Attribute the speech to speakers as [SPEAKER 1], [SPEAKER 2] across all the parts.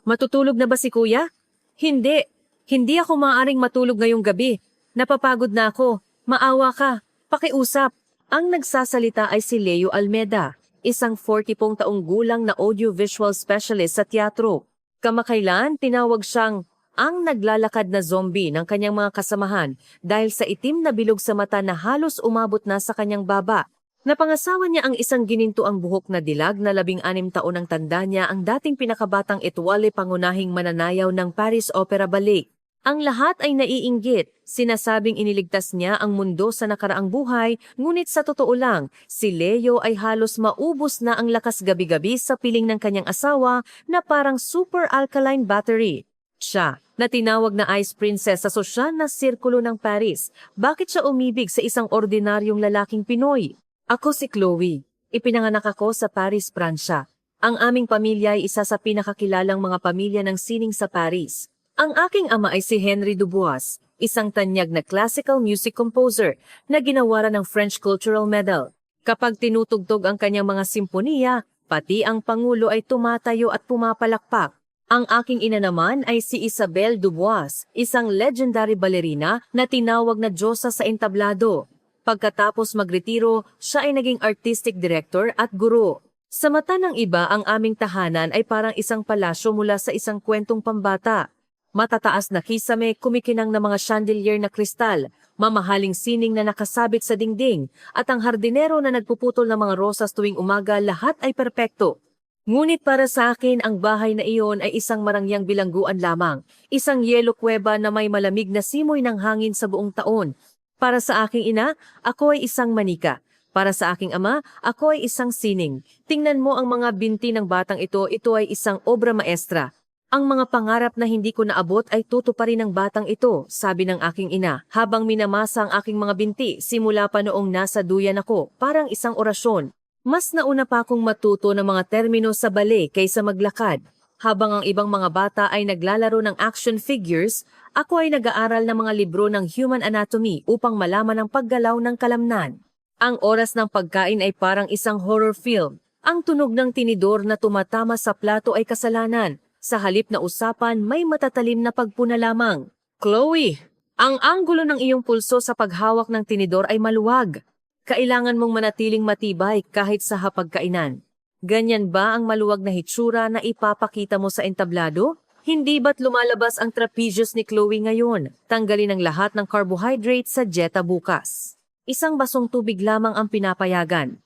[SPEAKER 1] Matutulog na ba si kuya? Hindi. Hindi ako maaaring matulog ngayong gabi. Napapagod na ako. Maawa ka. Pakiusap. Ang nagsasalita ay si Leo Almeda, isang 40 taong gulang na audiovisual specialist sa teatro. Kamakailan tinawag siyang ang naglalakad na zombie ng kanyang mga kasamahan dahil sa itim na bilog sa mata na halos umabot na sa kanyang baba. Napangasawa niya ang isang ginintuang buhok na dilag na 16 taon ang tanda niya ang dating pinakabatang Etoile pangunahing mananayaw ng Paris Opera Ballet. Ang lahat ay naiinggit, sinasabing iniligtas niya ang mundo sa nakaraang buhay, ngunit sa totoo lang, si Leo ay halos maubos na ang lakas gabi-gabi sa piling ng kanyang asawa na parang super alkaline battery. Siya, na tinawag na Ice Princess sa sosyal na sirkulo ng Paris, bakit siya umibig sa isang ordinaryong lalaking Pinoy? Ako si Chloe. Ipinanganak ako sa Paris, Pransya. Ang aming pamilya ay isa sa pinakakilalang mga pamilya ng sining sa Paris. Ang aking ama ay si Henry Dubois, isang tanyag na classical music composer na ginawaran ng French Cultural Medal. Kapag tinutugtog ang kanyang mga simponiya, pati ang pangulo ay tumatayo at pumapalakpak. Ang aking ina naman ay si Isabelle Dubois, isang legendary ballerina na tinawag na Diyosa sa entablado. Pagkatapos magretiro, siya ay naging artistic director at guro. Sa mata ng iba, ang aming tahanan ay parang isang palasyo mula sa isang kwentong pambata. Matataas na kisame, kumikinang na mga chandelier na kristal, mamahaling sining na nakasabit sa dingding, at ang hardinero na nagpuputol ng mga rosas tuwing umaga, lahat ay perpekto. Ngunit para sa akin, ang bahay na iyon ay isang marangyang bilangguan lamang, isang yelo kuweba na may malamig na simoy ng hangin sa buong taon. Para sa aking ina, ako ay isang manika. Para sa aking ama, ako ay isang sining. Tingnan mo ang mga binti ng batang ito ay isang obra maestra. Ang mga pangarap na hindi ko naabot ay tutuparin ng batang ito, sabi ng aking ina, habang minamasa ang aking mga binti simula pa noong nasa duyan ako, parang isang orasyon. Mas nauna pa akong matuto ng mga termino sa ballet kaysa maglakad. Habang ang ibang mga bata ay naglalaro ng action figures, ako ay nag-aaral ng mga libro ng human anatomy upang malaman ang paggalaw ng kalamnan. Ang oras ng pagkain ay parang isang horror film. Ang tunog ng tinidor na tumatama sa plato ay kasalanan. Sa halip na usapan, may matatalim na pagpuna lamang. Chloe, ang anggulo ng iyong pulso sa paghawak ng tinidor ay maluwag. Kailangan mong manatiling matibay kahit sa hapagkainan. Ganyan ba ang maluwag na hitsura na ipapakita mo sa entablado? Hindi ba't lumalabas ang trapezius ni Chloe ngayon? Tanggalin ang lahat ng carbohydrate sa dieta bukas. Isang basong tubig lamang ang pinapayagan.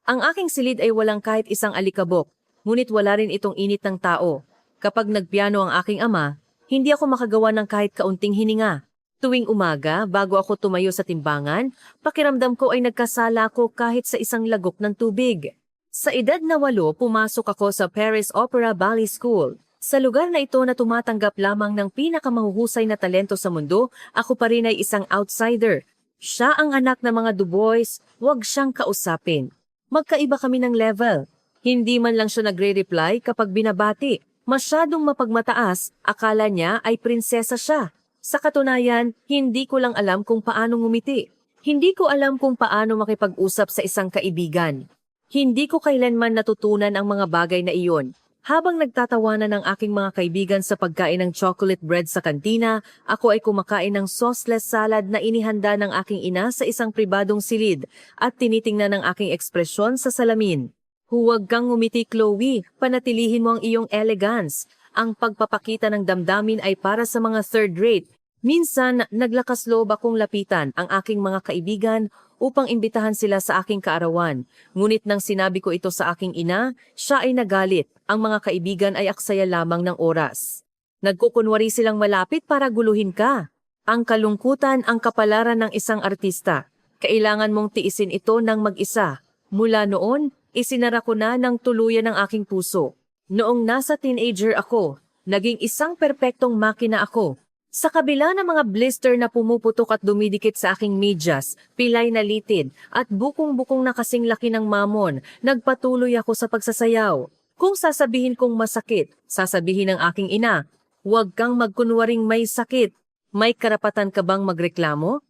[SPEAKER 1] Ang aking silid ay walang kahit isang alikabok, ngunit wala rin itong init ng tao. Kapag nagpiano ang aking ama, hindi ako makagawa ng kahit kaunting hininga. Tuwing umaga, bago ako tumayo sa timbangan, pakiramdam ko ay nagkasala ko kahit sa isang lagok ng tubig. Sa edad na 8, pumasok ako sa Paris Opera Ballet School. Sa lugar na ito na tumatanggap lamang ng pinakamahuhusay na talento sa mundo, ako pa rin ay isang outsider. Siya ang anak ng mga Dubois, huwag siyang kausapin. Magkaiba kami ng level. Hindi man lang siya nagre-reply kapag binabati. Masyadong mapagmataas, akala niya ay prinsesa siya. Sa katunayan, hindi ko lang alam kung paano ngumiti. Hindi ko alam kung paano makipag-usap sa isang kaibigan. Hindi ko kailanman natutunan ang mga bagay na iyon. Habang nagtatawanan ng aking mga kaibigan sa pagkain ng chocolate bread sa kantina, ako ay kumakain ng sauceless salad na inihanda ng aking ina sa isang pribadong silid at tinitingnan ng aking ekspresyon sa salamin. Huwag kang ngumiti, Chloe. Panatilihin mo ang iyong elegance. Ang pagpapakita ng damdamin ay para sa mga third rate. Minsan, naglakas loob akong lapitan ang aking mga kaibigan upang imbitahan sila sa aking kaarawan. Ngunit nang sinabi ko ito sa aking ina, siya ay nagalit. Ang mga kaibigan ay aksaya lamang ng oras. Nagkukunwari silang malapit para guluhin ka. Ang kalungkutan ang kapalaran ng isang artista. Kailangan mong tiisin ito ng mag-isa. Mula noon, isinara ko na ng tuluyan ang aking puso. Noong nasa teenager ako, naging isang perpektong makina ako. Sa kabila ng mga blister na pumuputok at dumidikit sa aking medyas, pilay na litid, at bukong-bukong na kasing laki ng mamon, nagpatuloy ako sa pagsasayaw. Kung sasabihin kong masakit, sasabihin ng aking ina, huwag kang magkunwaring may sakit. May karapatan ka bang magreklamo?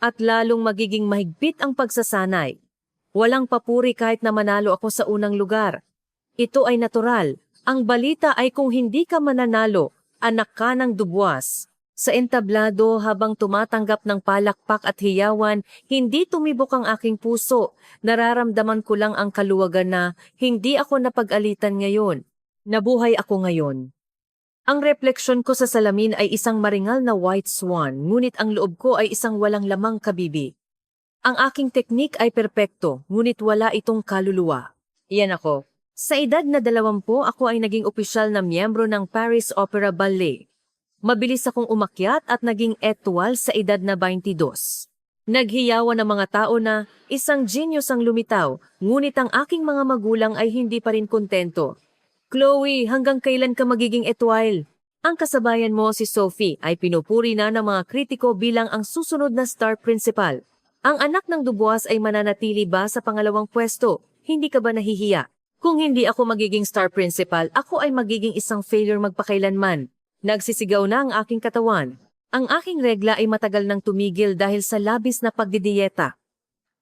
[SPEAKER 1] At lalong magiging mahigpit ang pagsasanay. Walang papuri kahit na manalo ako sa unang lugar. Ito ay natural. Ang balita ay kung hindi ka mananalo, anak ka ng Dubuas. Sa entablado habang tumatanggap ng palakpak at hiyawan, hindi tumibok ang aking puso. Nararamdaman ko lang ang kaluwagan na hindi ako napag-alitan ngayon. Nabuhay ako ngayon. Ang refleksyon ko sa salamin ay isang maringal na white swan, ngunit ang loob ko ay isang walang lamang kabibi. Ang aking teknik ay perpekto, ngunit wala itong kaluluwa. Iyan ako. Sa edad na 20, ako ay naging opisyal na miyembro ng Paris Opera Ballet. Mabilis akong umakyat at naging etwal sa edad na 22. Naghiyawan ng mga tao na isang genius ang lumitaw, ngunit ang aking mga magulang ay hindi pa rin kontento. Chloe, hanggang kailan ka magiging etwal? Ang kasabayan mo si Sophie ay pinupuri na ng mga kritiko bilang ang susunod na star principal. Ang anak ng Dubois ay mananatili ba sa pangalawang pwesto? Hindi ka ba nahihiya? Kung hindi ako magiging star principal, ako ay magiging isang failure magpakailanman. Nagsisigaw na ang aking katawan. Ang aking regla ay matagal nang tumigil dahil sa labis na pagdidiyeta.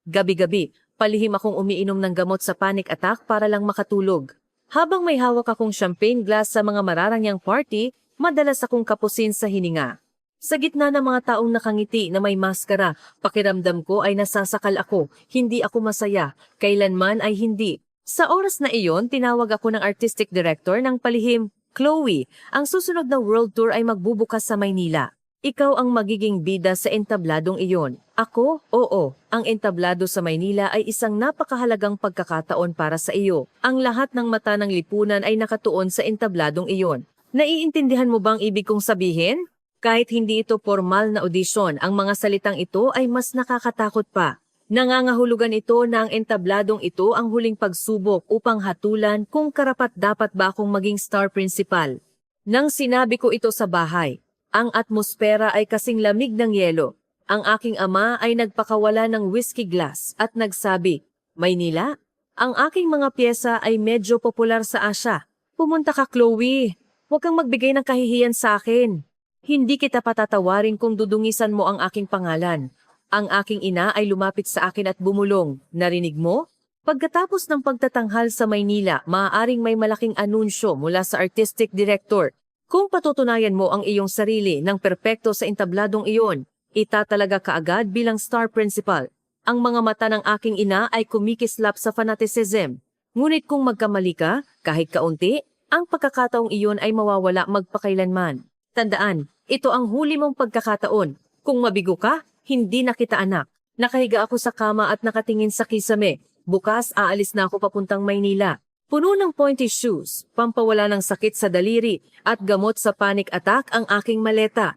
[SPEAKER 1] Gabi-gabi, palihim akong umiinom ng gamot sa panic attack para lang makatulog. Habang may hawak akong champagne glass sa mga mararangyang party, madalas akong kapusin sa hininga. Sa gitna ng mga taong nakangiti na may maskara, pakiramdam ko ay nasasakal ako, hindi ako masaya, kailanman ay hindi. Sa oras na iyon, tinawag ako ng artistic director ng palihim, Chloe, ang susunod na world tour ay magbubukas sa Maynila. Ikaw ang magiging bida sa entabladong iyon. Ako? Oo. Ang entablado sa Maynila ay isang napakahalagang pagkakataon para sa iyo. Ang lahat ng mata ng lipunan ay nakatuon sa entabladong iyon. Naiintindihan mo bang ibig kong sabihin? Kahit hindi ito formal na audisyon, ang mga salitang ito ay mas nakakatakot pa. Nangangahulugan ito na ang entabladong ito ang huling pagsubok upang hatulan kung karapat-dapat ba akong maging star principal. Nang sinabi ko ito sa bahay, ang atmosfera ay kasing lamig ng yelo. Ang aking ama ay nagpakawala ng whiskey glass at nagsabi, Maynila, ang aking mga pyesa ay medyo popular sa Asya. Pumunta ka, Chloe. Huwag kang magbigay ng kahihiyan sa akin. Hindi kita patatawarin kung dudungisan mo ang aking pangalan. Ang aking ina ay lumapit sa akin at bumulong. Narinig mo? Pagkatapos ng pagtatanghal sa Maynila, maaaring may malaking anunsyo mula sa artistic director. Kung patutunayan mo ang iyong sarili ng perpekto sa entabladong iyon, itatalaga ka agad bilang star principal. Ang mga mata ng aking ina ay kumikislap sa fanaticism. Ngunit kung magkamali ka, kahit kaunti, ang pagkakataong iyon ay mawawala magpakailanman. Tandaan, ito ang huli mong pagkakataon. Kung mabigo ka, hindi na kita anak. Nakahiga ako sa kama at nakatingin sa kisame. Bukas aalis na ako papuntang Maynila. Puno ng pointy shoes, pampawala ng sakit sa daliri at gamot sa panic attack ang aking maleta.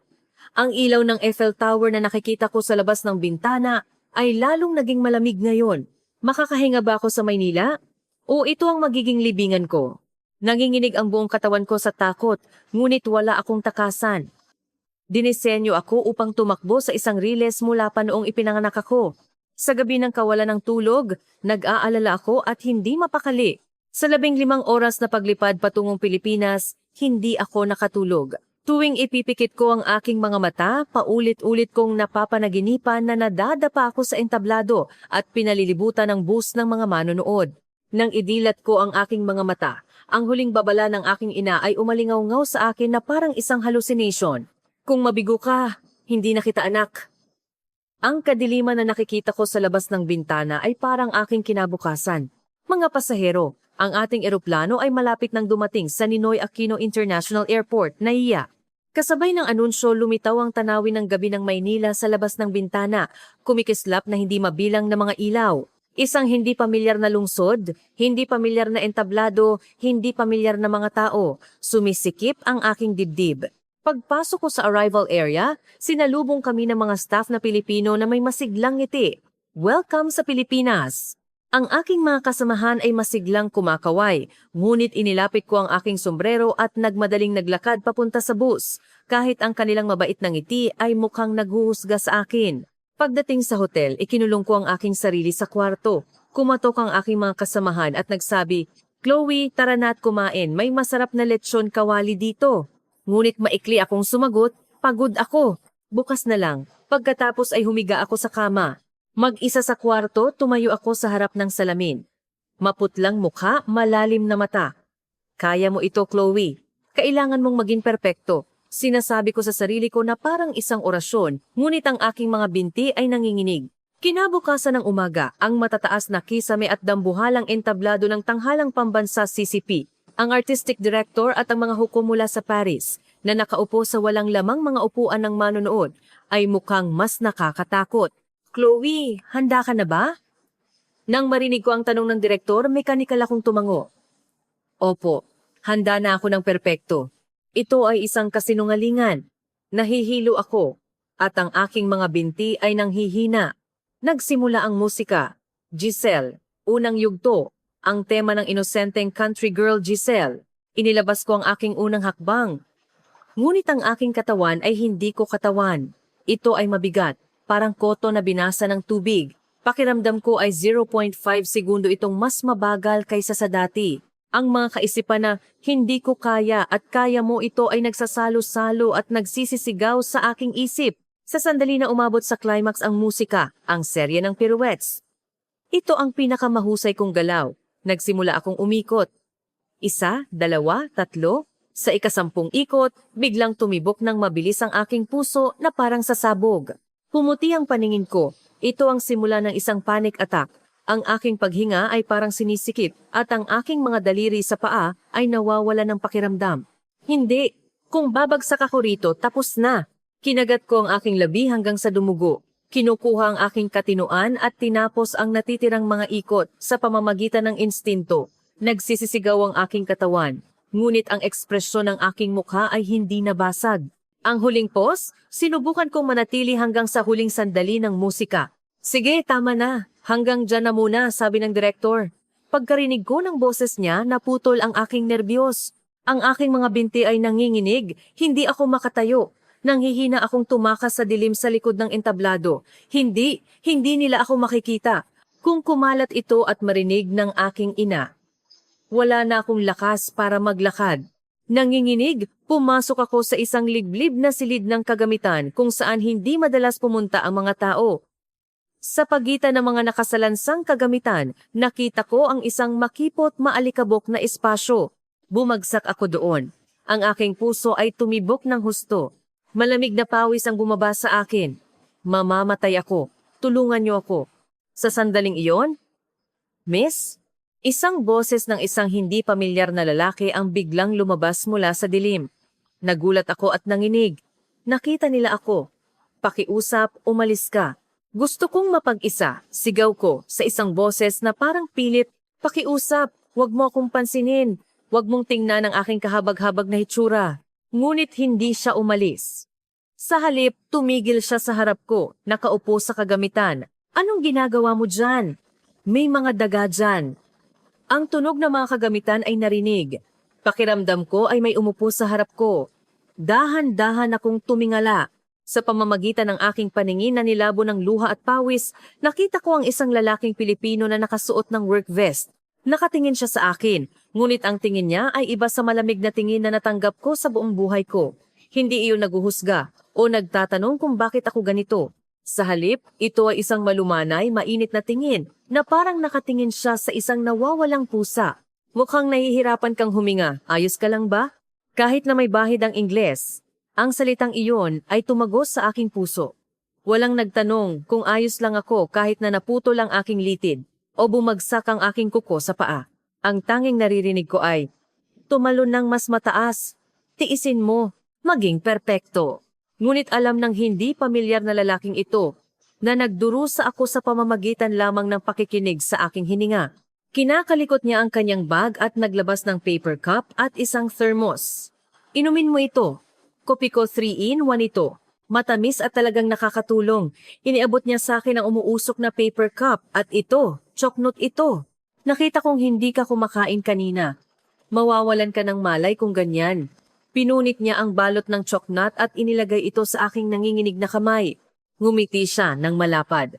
[SPEAKER 1] Ang ilaw ng Eiffel Tower na nakikita ko sa labas ng bintana ay lalong naging malamig ngayon. Makakahinga ba ako sa Maynila? O ito ang magiging libingan ko? Nanginginig ang buong katawan ko sa takot, ngunit wala akong takasan. Dinisenyo ako upang tumakbo sa isang riles mula pa noong ipinanganak ako. Sa gabi ng kawalan ng tulog, nag-aalala ako at hindi mapakali. Sa 15 oras na paglipad patungong Pilipinas, hindi ako nakatulog. Tuwing ipipikit ko ang aking mga mata, paulit-ulit kong napapanaginipan na nadadapa ako sa entablado at pinalilibutan ng bus ng mga manonood. Nang idilat ko ang aking mga mata, ang huling babala ng aking ina ay umalingaw-ngaw sa akin na parang isang hallucination. Kung mabigo ka, hindi na kita anak. Ang kadiliman na nakikita ko sa labas ng bintana ay parang aking kinabukasan. Mga pasahero, ang ating eroplano ay malapit nang dumating sa Ninoy Aquino International Airport, Naiya. Kasabay ng anunsyo, lumitaw ang tanawin ng gabi ng Maynila sa labas ng bintana, kumikislap na hindi mabilang na mga ilaw. Isang hindi pamilyar na lungsod, hindi pamilyar na entablado, hindi pamilyar na mga tao. Sumisikip ang aking dibdib. Pagpasok ko sa arrival area, sinalubong kami ng mga staff na Pilipino na may masiglang ngiti. Welcome sa Pilipinas! Ang aking mga kasamahan ay masiglang kumakaway, ngunit inilapit ko ang aking sombrero at nagmadaling naglakad papunta sa bus, kahit ang kanilang mabait na ngiti ay mukhang naghuhusga sa akin. Pagdating sa hotel, ikinulong ko ang aking sarili sa kwarto. Kumatok ang aking mga kasamahan at nagsabi, Chloe, tara na at kumain, may masarap na lechon kawali dito. Ngunit maikli akong sumagot, pagod ako. Bukas na lang, pagkatapos ay humiga ako sa kama. Mag-isa sa kwarto, tumayo ako sa harap ng salamin. Maputlang mukha, malalim na mata. Kaya mo ito, Chloe. Kailangan mong maging perpekto. Sinasabi ko sa sarili ko na parang isang orasyon, ngunit ang aking mga binti ay nanginginig. Kinabukasan ng umaga, ang matataas na kisame at dambuhalang entablado ng tanghalang pambansa CCP, ang artistic director at ang mga hukom mula sa Paris, na nakaupo sa walang lamang mga upuan ng manonood, ay mukhang mas nakakatakot. Chloe, handa ka na ba? Nang marinig ko ang tanong ng direktor, mekanikal akong tumango. Opo, handa na ako ng perpekto. Ito ay isang kasinungalingan. Nahihilo ako, at ang aking mga binti ay nanghihina. Nagsimula ang musika. Giselle, unang yugto, ang tema ng inosenteng country girl Giselle. Inilabas ko ang aking unang hakbang. Ngunit ang aking katawan ay hindi ko katawan. Ito ay mabigat, parang koto na binasa ng tubig. Pakiramdam ko ay 0.5 segundo itong mas mabagal kaysa sa dati. Ang mga kaisipan na hindi ko kaya at kaya mo ito ay nagsasalo-salo at nagsisisigaw sa aking isip. Sa sandali na umabot sa climax ang musika, ang serye ng pirouettes. Ito ang pinakamahusay kong galaw. Nagsimula akong umikot. 1, 2, 3. Sa ika-10 ikot, biglang tumibok ng mabilis ang aking puso na parang sasabog. Pumuti ang paningin ko. Ito ang simula ng isang panic attack. Ang aking paghinga ay parang sinisikip at ang aking mga daliri sa paa ay nawawala ng pakiramdam. Hindi. Kung babagsak ako rito, tapos na. Kinagat ko ang aking labi hanggang sa dumugo. Kinukuha ang aking katinuan at tinapos ang natitirang mga ikot sa pamamagitan ng instinto. Nagsisisigaw ang aking katawan. Ngunit ang ekspresyon ng aking mukha ay hindi nabasag. Ang huling pause, sinubukan kong manatili hanggang sa huling sandali ng musika. Sige, tama na. Hanggang dyan na muna, sabi ng direktor. Pagkarinig ko ng boses niya, naputol ang aking nerbiyos. Ang aking mga binti ay nanginginig, hindi ako makatayo. Nanghihina akong tumakas sa dilim sa likod ng entablado. Hindi nila ako makikita. Kung kumalat ito at marinig ng aking ina. Wala na akong lakas para maglakad. Nanginginig, pumasok ako sa isang liblib na silid ng kagamitan kung saan hindi madalas pumunta ang mga tao. Sa pagitan ng mga nakasalansang kagamitan, nakita ko ang isang makipot maalikabok na espasyo. Bumagsak ako doon. Ang aking puso ay tumibok ng husto. Malamig na pawis ang bumaba sa akin. Mamamatay ako. Tulungan niyo ako. Sa sandaling iyon, Miss, isang boses ng isang hindi pamilyar na lalaki ang biglang lumabas mula sa dilim. Nagulat ako at nanginig. Nakita nila ako. Pakiusap, umalis ka. Gusto kong mapag-isa, sigaw ko sa isang boses na parang pilit. Pakiusap, wag mo akong pansinin. Wag mong tingnan ang aking kahabag-habag na hitsura. Ngunit hindi siya umalis. Sa halip, tumigil siya sa harap ko, nakaupo sa kagamitan. Anong ginagawa mo dyan? May mga daga dyan. Ang tunog ng mga kagamitan ay narinig. Pakiramdam ko ay may umupo sa harap ko. Dahan-dahan akong tumingala. Sa pamamagitan ng aking paningin na nilabo ng luha at pawis, nakita ko ang isang lalaking Pilipino na nakasuot ng work vest. Nakatingin siya sa akin, ngunit ang tingin niya ay iba sa malamig na tingin na natanggap ko sa buong buhay ko. Hindi iyon naguhusga o nagtatanong kung bakit ako ganito. Sa halip, ito ay isang malumanay, mainit na tingin na parang nakatingin siya sa isang nawawalang pusa. Mukhang nahihirapan kang huminga, ayos ka lang ba? Kahit na may bahid ang Ingles. Ang salitang iyon ay tumagos sa aking puso. Walang nagtanong kung ayos lang ako kahit na naputol ang aking litid o bumagsak ang aking kuko sa paa. Ang tanging naririnig ko ay, tumalon ng mas mataas, tiisin mo, maging perpekto. Ngunit alam ng hindi pamilyar na lalaking ito na nagdurusa ako sa pamamagitan lamang ng pakikinig sa aking hininga. Kinakalikot niya ang kanyang bag at naglabas ng paper cup at isang thermos. Inumin mo ito. Kopi ko 3-in-1 ito. Matamis at talagang nakakatulong. Iniabot niya sa akin ang umuusok na paper cup at ito, choknot ito. Nakita kong hindi ka kumakain kanina. Mawawalan ka ng malay kung ganyan. Pinunit niya ang balot ng choknat at inilagay ito sa aking nanginginig na kamay. Ngumiti siya ng malapad.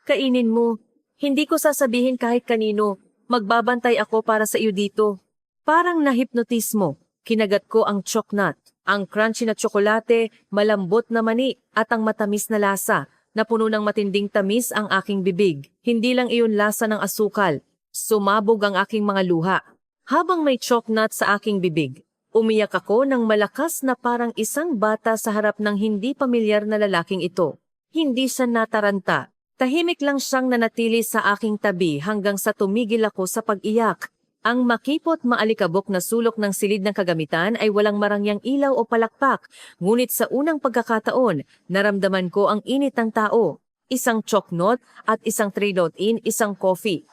[SPEAKER 1] Kainin mo. Hindi ko sasabihin kahit kanino. Magbabantay ako para sa iyo dito. Parang nahipnotismo. Kinagat ko ang choknat. Ang crunchy na tsokolate, malambot na mani at ang matamis na lasa na puno ng matinding tamis ang aking bibig. Hindi lang iyon lasa ng asukal. Sumabog ang aking mga luha. Habang may choknut sa aking bibig, umiyak ako ng malakas na parang isang bata sa harap ng hindi pamilyar na lalaking ito. Hindi siya nataranta. Tahimik lang siyang nanatili sa aking tabi hanggang sa tumigil ako sa pag-iyak. Ang makipot maalikabok na sulok ng silid ng kagamitan ay walang marangyang ilaw o palakpak, ngunit sa unang pagkakataon, naramdaman ko ang init ng tao. Isang choknut at isang 3-in, isang coffee.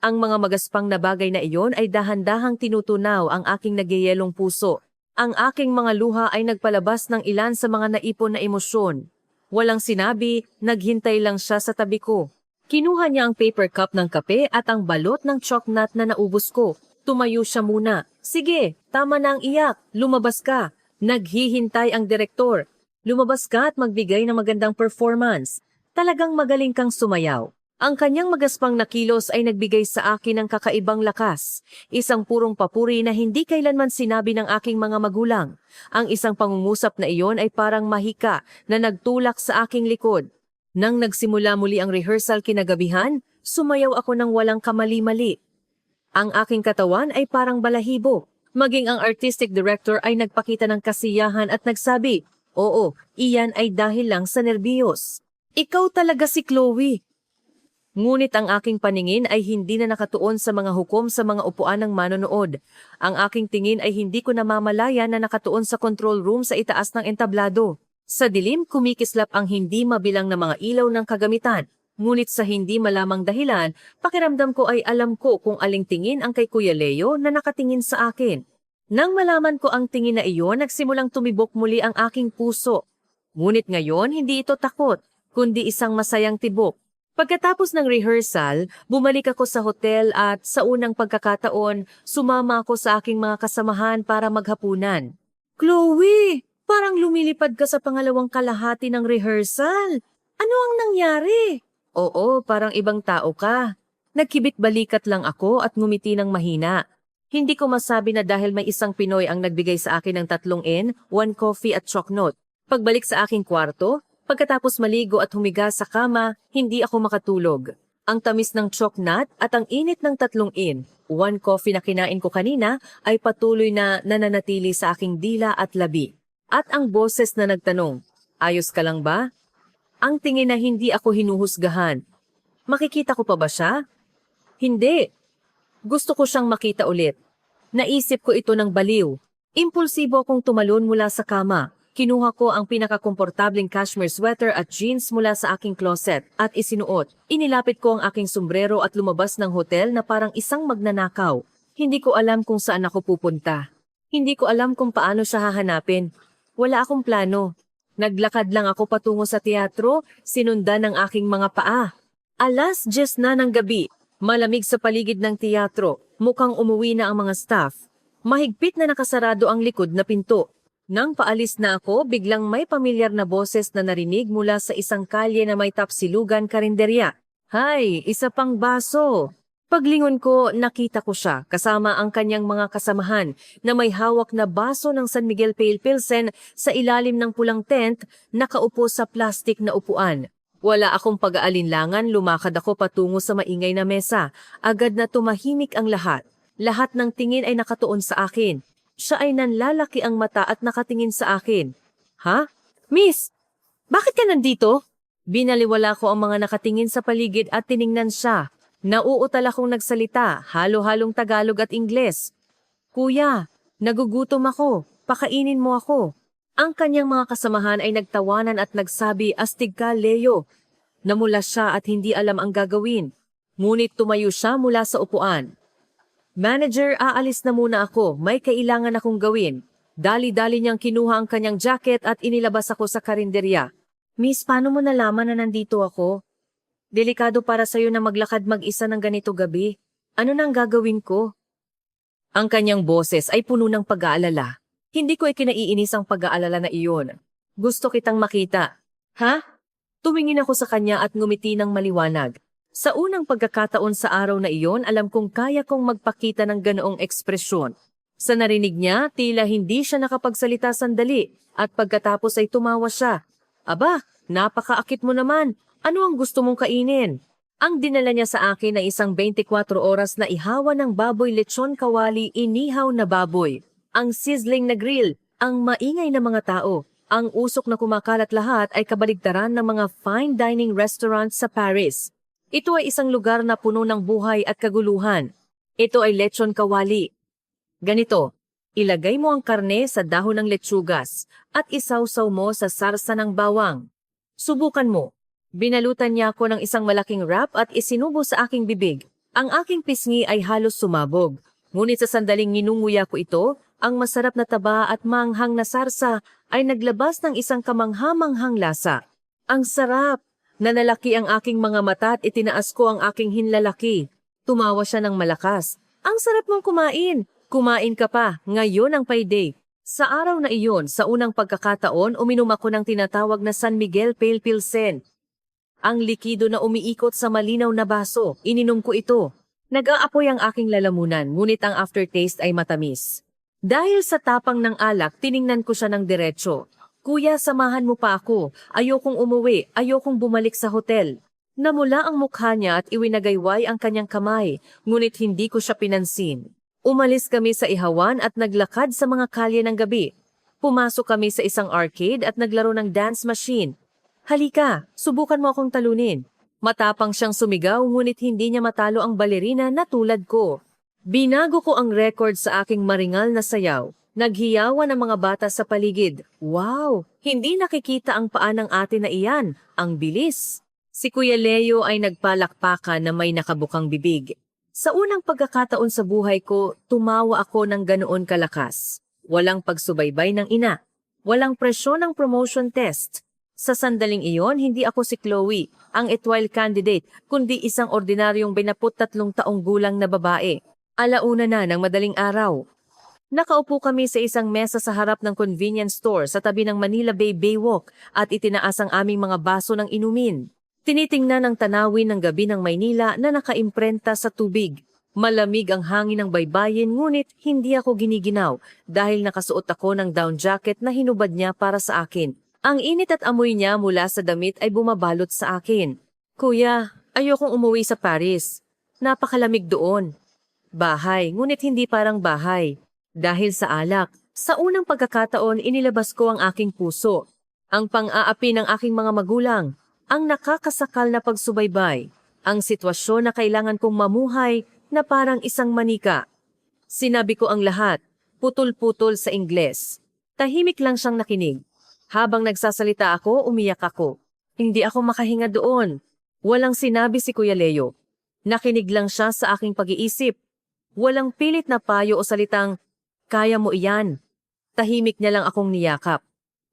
[SPEAKER 1] Ang mga magaspang na bagay na iyon ay dahan-dahang tinutunaw ang aking nagyayelong puso. Ang aking mga luha ay nagpalabas ng ilan sa mga naipon na emosyon. Walang sinabi, naghintay lang siya sa tabi ko. Kinuha niya ang paper cup ng kape at ang balot ng choknut na naubos ko. Tumayo siya muna. Sige, tama na ang iyak. Lumabas ka. Naghihintay ang direktor. Lumabas ka at magbigay ng magandang performance. Talagang magaling kang sumayaw. Ang kanyang magaspang na kilos ay nagbigay sa akin ng kakaibang lakas. Isang purong papuri na hindi kailanman sinabi ng aking mga magulang. Ang isang pangungusap na iyon ay parang mahika na nagtulak sa aking likod. Nang nagsimula muli ang rehearsal kinagabihan, sumayaw ako ng walang kamali-mali. Ang aking katawan ay parang balahibo. Maging ang artistic director ay nagpakita ng kasiyahan at nagsabi, "Oo, iyan ay dahil lang sa nerbiyos. Ikaw talaga si Chloe." Ngunit ang aking paningin ay hindi na nakatuon sa mga hukom sa mga upuan ng manonood. Ang aking tingin ay hindi ko namamalaya na nakatuon sa control room sa itaas ng entablado. Sa dilim kumikislap ang hindi mabilang na mga ilaw ng kagamitan. Ngunit sa hindi malamang dahilan, pakiramdam ko ay alam ko kung aling tingin ang kay Kuya Leo na nakatingin sa akin. Nang malaman ko ang tingin na iyon, nagsimulang tumibok muli ang aking puso. Ngunit ngayon, hindi ito takot, kundi isang masayang tibok. Pagkatapos ng rehearsal, bumalik ako sa hotel at sa unang pagkakataon, sumama ako sa aking mga kasamahan para maghapunan. "Chloe, parang lumilipad ka sa pangalawang kalahati ng rehearsal. Ano ang nangyari?" "Oo, parang ibang tao ka." Nagkibit-balikat lang ako at ngumiti ng mahina. Hindi ko masabi na dahil may isang Pinoy ang nagbigay sa akin ng 3 N, 1 coffee at choknut. Pagbalik sa aking kwarto, pagkatapos maligo at humiga sa kama, hindi ako makatulog. Ang tamis ng choknut at ang init ng 3 N, 1 coffee na kinain ko kanina ay patuloy na nananatili sa aking dila at labi. At ang boses na nagtanong, "Ayos ka lang ba?" Ang tingin na hindi ako hinuhusgahan. Makikita ko pa ba siya? Hindi. Gusto ko siyang makita ulit. Naisip ko ito ng baliw. Impulsibo akong tumalon mula sa kama. Kinuha ko ang pinakakomportabling cashmere sweater at jeans mula sa aking closet at isinuot. Inilapit ko ang aking sombrero at lumabas ng hotel na parang isang magnanakaw. Hindi ko alam kung saan ako pupunta. Hindi ko alam kung paano siya hahanapin. Wala akong plano. Naglakad lang ako patungo sa teatro, sinundan ng aking mga paa. 10:00 na ng gabi. Malamig sa paligid ng teatro. Mukhang umuwi na ang mga staff. Mahigpit na nakasarado ang likod na pinto. Nang paalis na ako, biglang may pamilyar na boses na narinig mula sa isang kalye na may tapsilugan karinderya. "Hay, isa pang baso." Paglingon ko, nakita ko siya kasama ang kanyang mga kasamahan na may hawak na baso ng San Miguel Pale Pilsen sa ilalim ng pulang tent, nakaupo sa plastik na upuan. Wala akong pag-aalinlangan, lumakad ako patungo sa maingay na mesa. Agad na tumahimik ang lahat. Lahat ng tingin ay nakatuon sa akin. Siya ay nanlalaki ang mata at nakatingin sa akin. "Ha? Miss, bakit ka nandito?" Binaliwala ko ang mga nakatingin sa paligid at tiningnan siya. Nauutal akong nagsalita, halo-halong Tagalog at Ingles. "Kuya, nagugutom ako. Pakainin mo ako." Ang kanyang mga kasamahan ay nagtawanan at nagsabi, "Astig ka, Leo." Namula siya at hindi alam ang gagawin. Ngunit tumayo siya mula sa upuan. "Manager, aalis na muna ako. May kailangan akong gawin." Dali-dali niyang kinuha ang kanyang jacket at inilabas ako sa karinderya. "Miss, paano mo nalaman na nandito ako? Delikado para sa'yo na maglakad mag-isa ng ganito gabi. Ano nang gagawin ko?" Ang kanyang boses ay puno ng pag-aalala. Hindi ko ikinaiinis ang pag-aalala na iyon. "Gusto kitang makita." "Ha?" Tumingin ako sa kanya at ngumiti ng maliwanag. Sa unang pagkakataon sa araw na iyon, alam kong kaya kong magpakita ng ganoong ekspresyon. Sa narinig niya, tila hindi siya nakapagsalita sandali at pagkatapos ay tumawa siya. "Aba, napakaakit mo naman. Ano ang gusto mong kainin?" Ang dinala niya sa akin ay isang 24 oras na ihawa ng baboy lechon kawali inihaw na baboy. Ang sizzling na grill, ang maingay na mga tao, ang usok na kumakalat lahat ay kabaligtaran ng mga fine dining restaurant sa Paris. Ito ay isang lugar na puno ng buhay at kaguluhan. Ito ay lechon kawali. Ganito, ilagay mo ang karne sa dahon ng letsugas at isawsaw mo sa sarsa ng bawang. Subukan mo. Binalutan niya ako ng isang malaking wrap at isinubo sa aking bibig. Ang aking pisngi ay halos sumabog. Ngunit sa sandaling ninunguya ko ito, ang masarap na taba at manghang na sarsa ay naglabas ng isang kamangha-manghang lasa. Ang sarap! Nanalaki ang aking mga mata at itinaas ko ang aking hinlalaki. Tumawa siya ng malakas. Ang sarap mong kumain! Kumain ka pa, ngayon ang payday. Sa araw na iyon, sa unang pagkakataon, uminom ako ng tinatawag na San Miguel Pale Pilsen. Ang likido na umiikot sa malinaw na baso, ininom ko ito. Nag-aapoy ang aking lalamunan, ngunit ang aftertaste ay matamis. Dahil sa tapang ng alak, tiningnan ko siya ng diretso. Kuya, samahan mo pa ako. Ayokong umuwi, ayokong bumalik sa hotel. Namula ang mukha niya at iwinagayway ang kanyang kamay, ngunit hindi ko siya pinansin. Umalis kami sa ihawan at naglakad sa mga kalye ng gabi. Pumasok kami sa isang arcade at naglaro ng dance machine. Halika, subukan mo akong talunin. Matapang siyang sumigaw ngunit hindi niya matalo ang balerina na tulad ko. Binago ko ang record sa aking maringal na sayaw. Naghiyawan ang mga bata sa paligid. Wow! Hindi nakikita ang paa ng ate na iyan. Ang bilis! Si Kuya Leo ay nagpalakpakan na may nakabukang bibig. Sa unang pagkakataon sa buhay ko, tumawa ako ng ganoon kalakas. Walang pagsubaybay ng ina. Walang presyon ng promotion test. Sa sandaling iyon, hindi ako si Chloe, ang étoile candidate, kundi isang ordinaryong 23 taong gulang na babae. Alauna na ng madaling araw. Nakaupo kami sa isang mesa sa harap ng convenience store sa tabi ng Manila Bay Baywalk at itinaas ang aming mga baso ng inumin. Tinitingnan ang tanawin ng gabi ng Maynila na nakaimprenta sa tubig. Malamig ang hangin ng baybayin ngunit hindi ako giniginaw dahil nakasuot ako ng down jacket na hinubad niya para sa akin. Ang init at amoy niya mula sa damit ay bumabalot sa akin. Kuya, ayokong umuwi sa Paris. Napakalamig doon. Bahay, ngunit hindi parang bahay. Dahil sa alak, sa unang pagkakataon inilabas ko ang aking puso. Ang pang-aapi ng aking mga magulang. Ang nakakasakal na pagsubaybay, ang sitwasyon na kailangan kong mamuhay na parang isang manika. Sinabi ko ang lahat, putol-putol sa Ingles. Tahimik lang siyang nakinig. Habang nagsasalita ako, umiyak ako. Hindi ako makahinga doon. Walang sinabi si Kuya Leo. Nakinig lang siya sa aking pag-iisip. Walang pilit na payo o salitang, kaya mo iyan. Tahimik niya lang akong niyakap.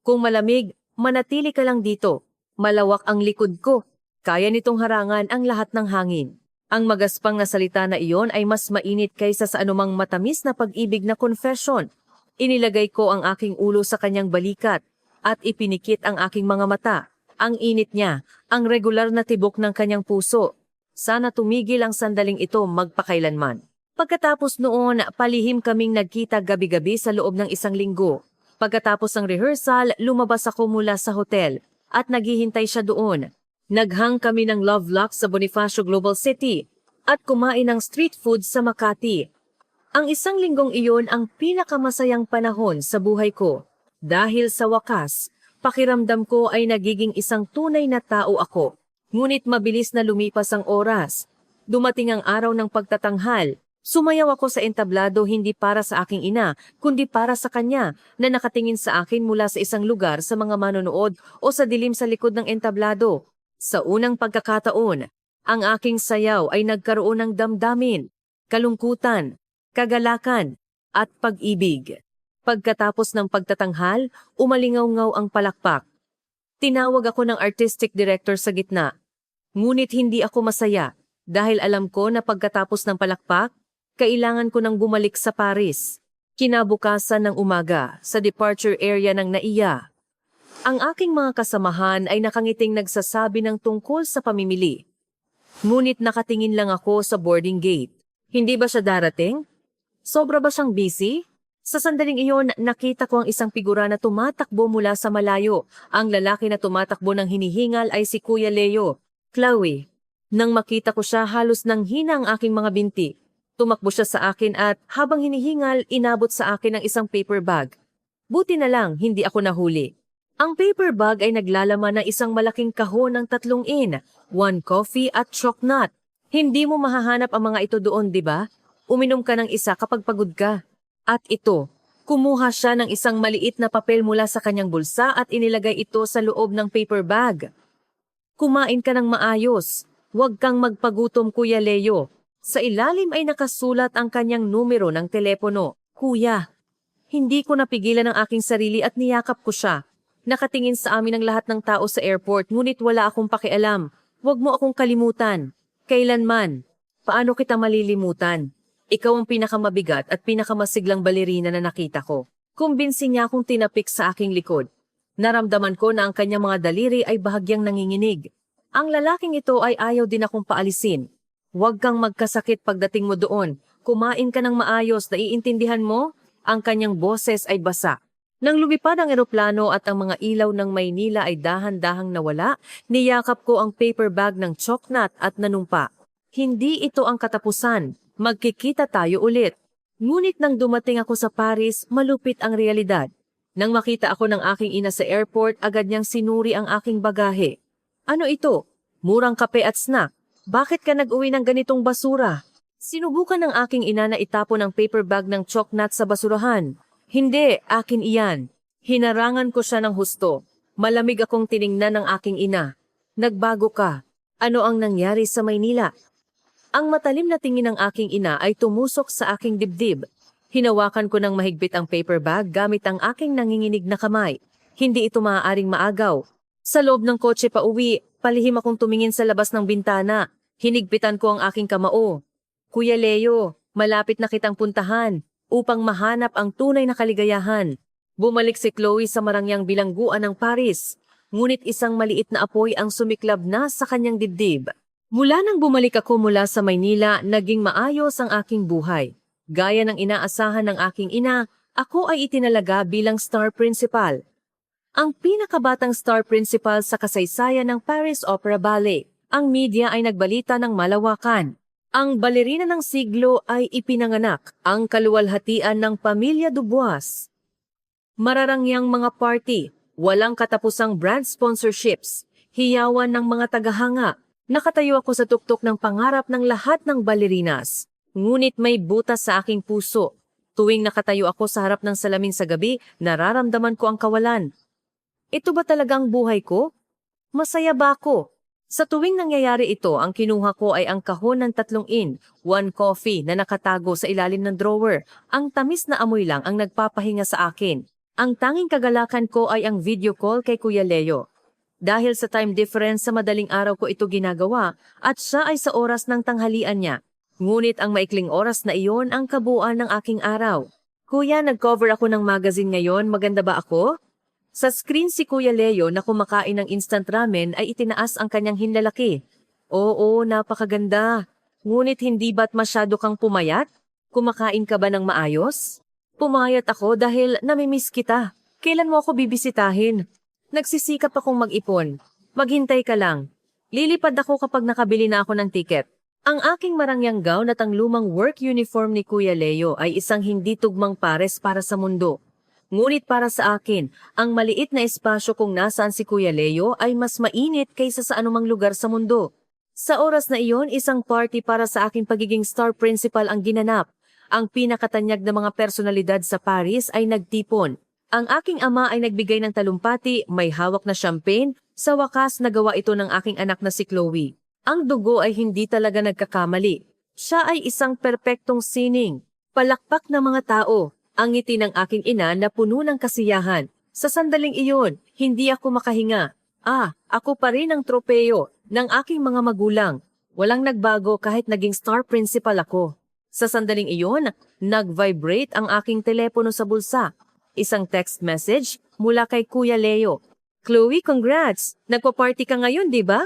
[SPEAKER 1] Kung malamig, manatili ka lang dito. Malawak ang likod ko. Kaya nitong harangan ang lahat ng hangin. Ang magaspang na salita na iyon ay mas mainit kaysa sa anumang matamis na pag-ibig na confession. Inilagay ko ang aking ulo sa kanyang balikat at ipinikit ang aking mga mata. Ang init niya, ang regular na tibok ng kanyang puso. Sana tumigil ang sandaling ito magpakailanman. Pagkatapos noon, palihim kaming nagkita gabi-gabi sa loob ng isang linggo. Pagkatapos ng rehearsal, lumabas ako mula sa hotel. At naghihintay siya doon. Naghang kami ng Love Lock sa Bonifacio Global City at kumain ng street food sa Makati. Ang isang linggong iyon ang pinakamasayang panahon sa buhay ko. Dahil sa wakas, pakiramdam ko ay nagiging isang tunay na tao ako. Ngunit mabilis na lumipas ang oras. Dumating ang araw ng pagtatanghal. Sumayaw ako sa entablado hindi para sa aking ina, kundi para sa kanya na nakatingin sa akin mula sa isang lugar sa mga manonood o sa dilim sa likod ng entablado. Sa unang pagkakataon, ang aking sayaw ay nagkaroon ng damdamin, kalungkutan, kagalakan, at pag-ibig. Pagkatapos ng pagtatanghal, umalingaw-ngaw ang palakpak. Tinawag ako ng artistic director sa gitna. Ngunit hindi ako masaya dahil alam ko na pagkatapos ng palakpak, kailangan ko nang bumalik sa Paris. Kinabukasan ng umaga, sa departure area ng NAIA. Ang aking mga kasamahan ay nakangiting nagsasabi ng tungkol sa pamimili. Ngunit nakatingin lang ako sa boarding gate. Hindi ba siya darating? Sobra ba siyang busy? Sa sandaling iyon, nakita ko ang isang figura na tumatakbo mula sa malayo. Ang lalaki na tumatakbo ng hinihingal ay si Kuya Leo. Chloe, Nang makita ko siya, halos nanghina ang aking mga binti. Tumakbo siya sa akin at habang hinihingal, inabot sa akin ang isang paper bag. Buti na lang, hindi ako nahuli. Ang paper bag ay naglalaman ng isang malaking kahon ng 3 1 coffee at chocolate. Hindi mo mahahanap ang mga ito doon, di ba? Uminom ka ng isa kapag pagod ka. At ito, kumuha siya ng isang maliit na papel mula sa kanyang bulsa at inilagay ito sa loob ng paper bag. Kumain ka ng maayos. Huwag kang magpagutom, Kuya Leo. Sa ilalim ay nakasulat ang kanyang numero ng telepono. Kuya, hindi ko napigilan ang aking sarili at niyakap ko siya. Nakatingin sa amin ang lahat ng tao sa airport, ngunit wala akong pakialam. Huwag mo akong kalimutan. Kailanman. Paano kita malilimutan? Ikaw ang pinakamabigat at pinakamasiglang balerina na nakita ko. Kumbinsi niya akong tinapik sa aking likod. Naramdaman ko na ang kanyang mga daliri ay bahagyang nanginginig. Ang lalaking ito ay ayaw din akong paalisin. Huwag kang magkasakit pagdating mo doon. Kumain ka ng maayos, naiintindihan mo? Ang kanyang boses ay basa. Nang lumipad ang eroplano at ang mga ilaw ng Maynila ay dahan-dahang nawala, niyakap ko ang paper bag ng chocolate at nanumpa. Hindi ito ang katapusan. Magkikita tayo ulit. Ngunit nang dumating ako sa Paris, malupit ang realidad. Nang makita ako ng aking ina sa airport, agad niyang sinuri ang aking bagahe. Ano ito? Murang kape at snack. Bakit ka nag-uwi ng ganitong basura? Sinubukan ng aking ina na itapon ang paper bag ng chocolate sa basurahan. Hindi, akin iyan. Hinarangan ko siya ng husto. Malamig akong tiningnan ng aking ina. Nagbago ka. Ano ang nangyari sa Maynila? Ang matalim na tingin ng aking ina ay tumusok sa aking dibdib. Hinawakan ko ng mahigpit ang paper bag gamit ang aking nanginginig na kamay. Hindi ito maaaring maagaw. Sa loob ng kotse pa uwi, palihim akong tumingin sa labas ng bintana. Hinigpitan ko ang aking kamao. Kuya Leo, malapit na kitang puntahan upang mahanap ang tunay na kaligayahan. Bumalik si Chloe sa marangyang bilangguan ng Paris. Ngunit isang maliit na apoy ang sumiklab na sa kanyang dibdib. Mula nang bumalik ako mula sa Maynila, naging maayos ang aking buhay. Gaya ng inaasahan ng aking ina, ako ay itinalaga bilang star principal. Ang pinakabatang star principal sa kasaysayan ng Paris Opera Ballet. Ang media ay nagbalita ng malawakan. Ang balerina ng siglo ay ipinanganak, ang kaluwalhatian ng pamilya Dubois. Mararangyang mga party, walang katapusang brand sponsorships, hiyawan ng mga tagahanga. Nakatayo ako sa tuktok ng pangarap ng lahat ng balerinas. Ngunit may butas sa aking puso. Tuwing nakatayo ako sa harap ng salamin sa gabi, nararamdaman ko ang kawalan. Ito ba talagang buhay ko? Masaya ba ako? Sa tuwing nangyayari ito, ang kinuha ko ay ang kahon ng 3 1 coffee na nakatago sa ilalim ng drawer. Ang tamis na amoy lang ang nagpapahinga sa akin. Ang tanging kagalakan ko ay ang video call kay Kuya Leo. Dahil sa time difference, sa madaling araw ko ito ginagawa at siya ay sa oras ng tanghalian niya. Ngunit ang maikling oras na iyon ang kabuuan ng aking araw. Kuya, nag-cover ako ng magazine ngayon. Maganda ba ako? Sa screen si Kuya Leo na kumakain ng instant ramen ay itinaas ang kanyang hinlalaki. Oo, napakaganda. Ngunit hindi ba't masyado kang pumayat? Kumakain ka ba ng maayos? Pumayat ako dahil namimiss kita. Kailan mo ako bibisitahin? Nagsisikap akong mag-ipon. Maghintay ka lang. Lilipad ako kapag nakabili na ako ng tiket. Ang aking marangyang gown at ang lumang work uniform ni Kuya Leo ay isang hindi tugmang pares para sa mundo. Ngunit para sa akin, ang maliit na espasyo kung nasaan si Kuya Leo ay mas mainit kaysa sa anumang lugar sa mundo. Sa oras na iyon, isang party para sa aking pagiging star principal ang ginanap. Ang pinakatanyag na mga personalidad sa Paris ay nagtipon. Ang aking ama ay nagbigay ng talumpati, may hawak na champagne. Sa wakas, nagawa ito ng aking anak na si Chloe. Ang dugo ay hindi talaga nagkakamali. Siya ay isang perpektong sining. Palakpak na mga tao. Ang ngiti ng aking ina na puno ng kasiyahan. Sa sandaling iyon, hindi ako makahinga. Ako pa rin ang tropeyo ng aking mga magulang. Walang nagbago kahit naging star principal ako. Sa sandaling iyon, nag-vibrate ang aking telepono sa bulsa. Isang text message mula kay Kuya Leo. Chloe, congrats! Nagpa-party ka ngayon, di ba?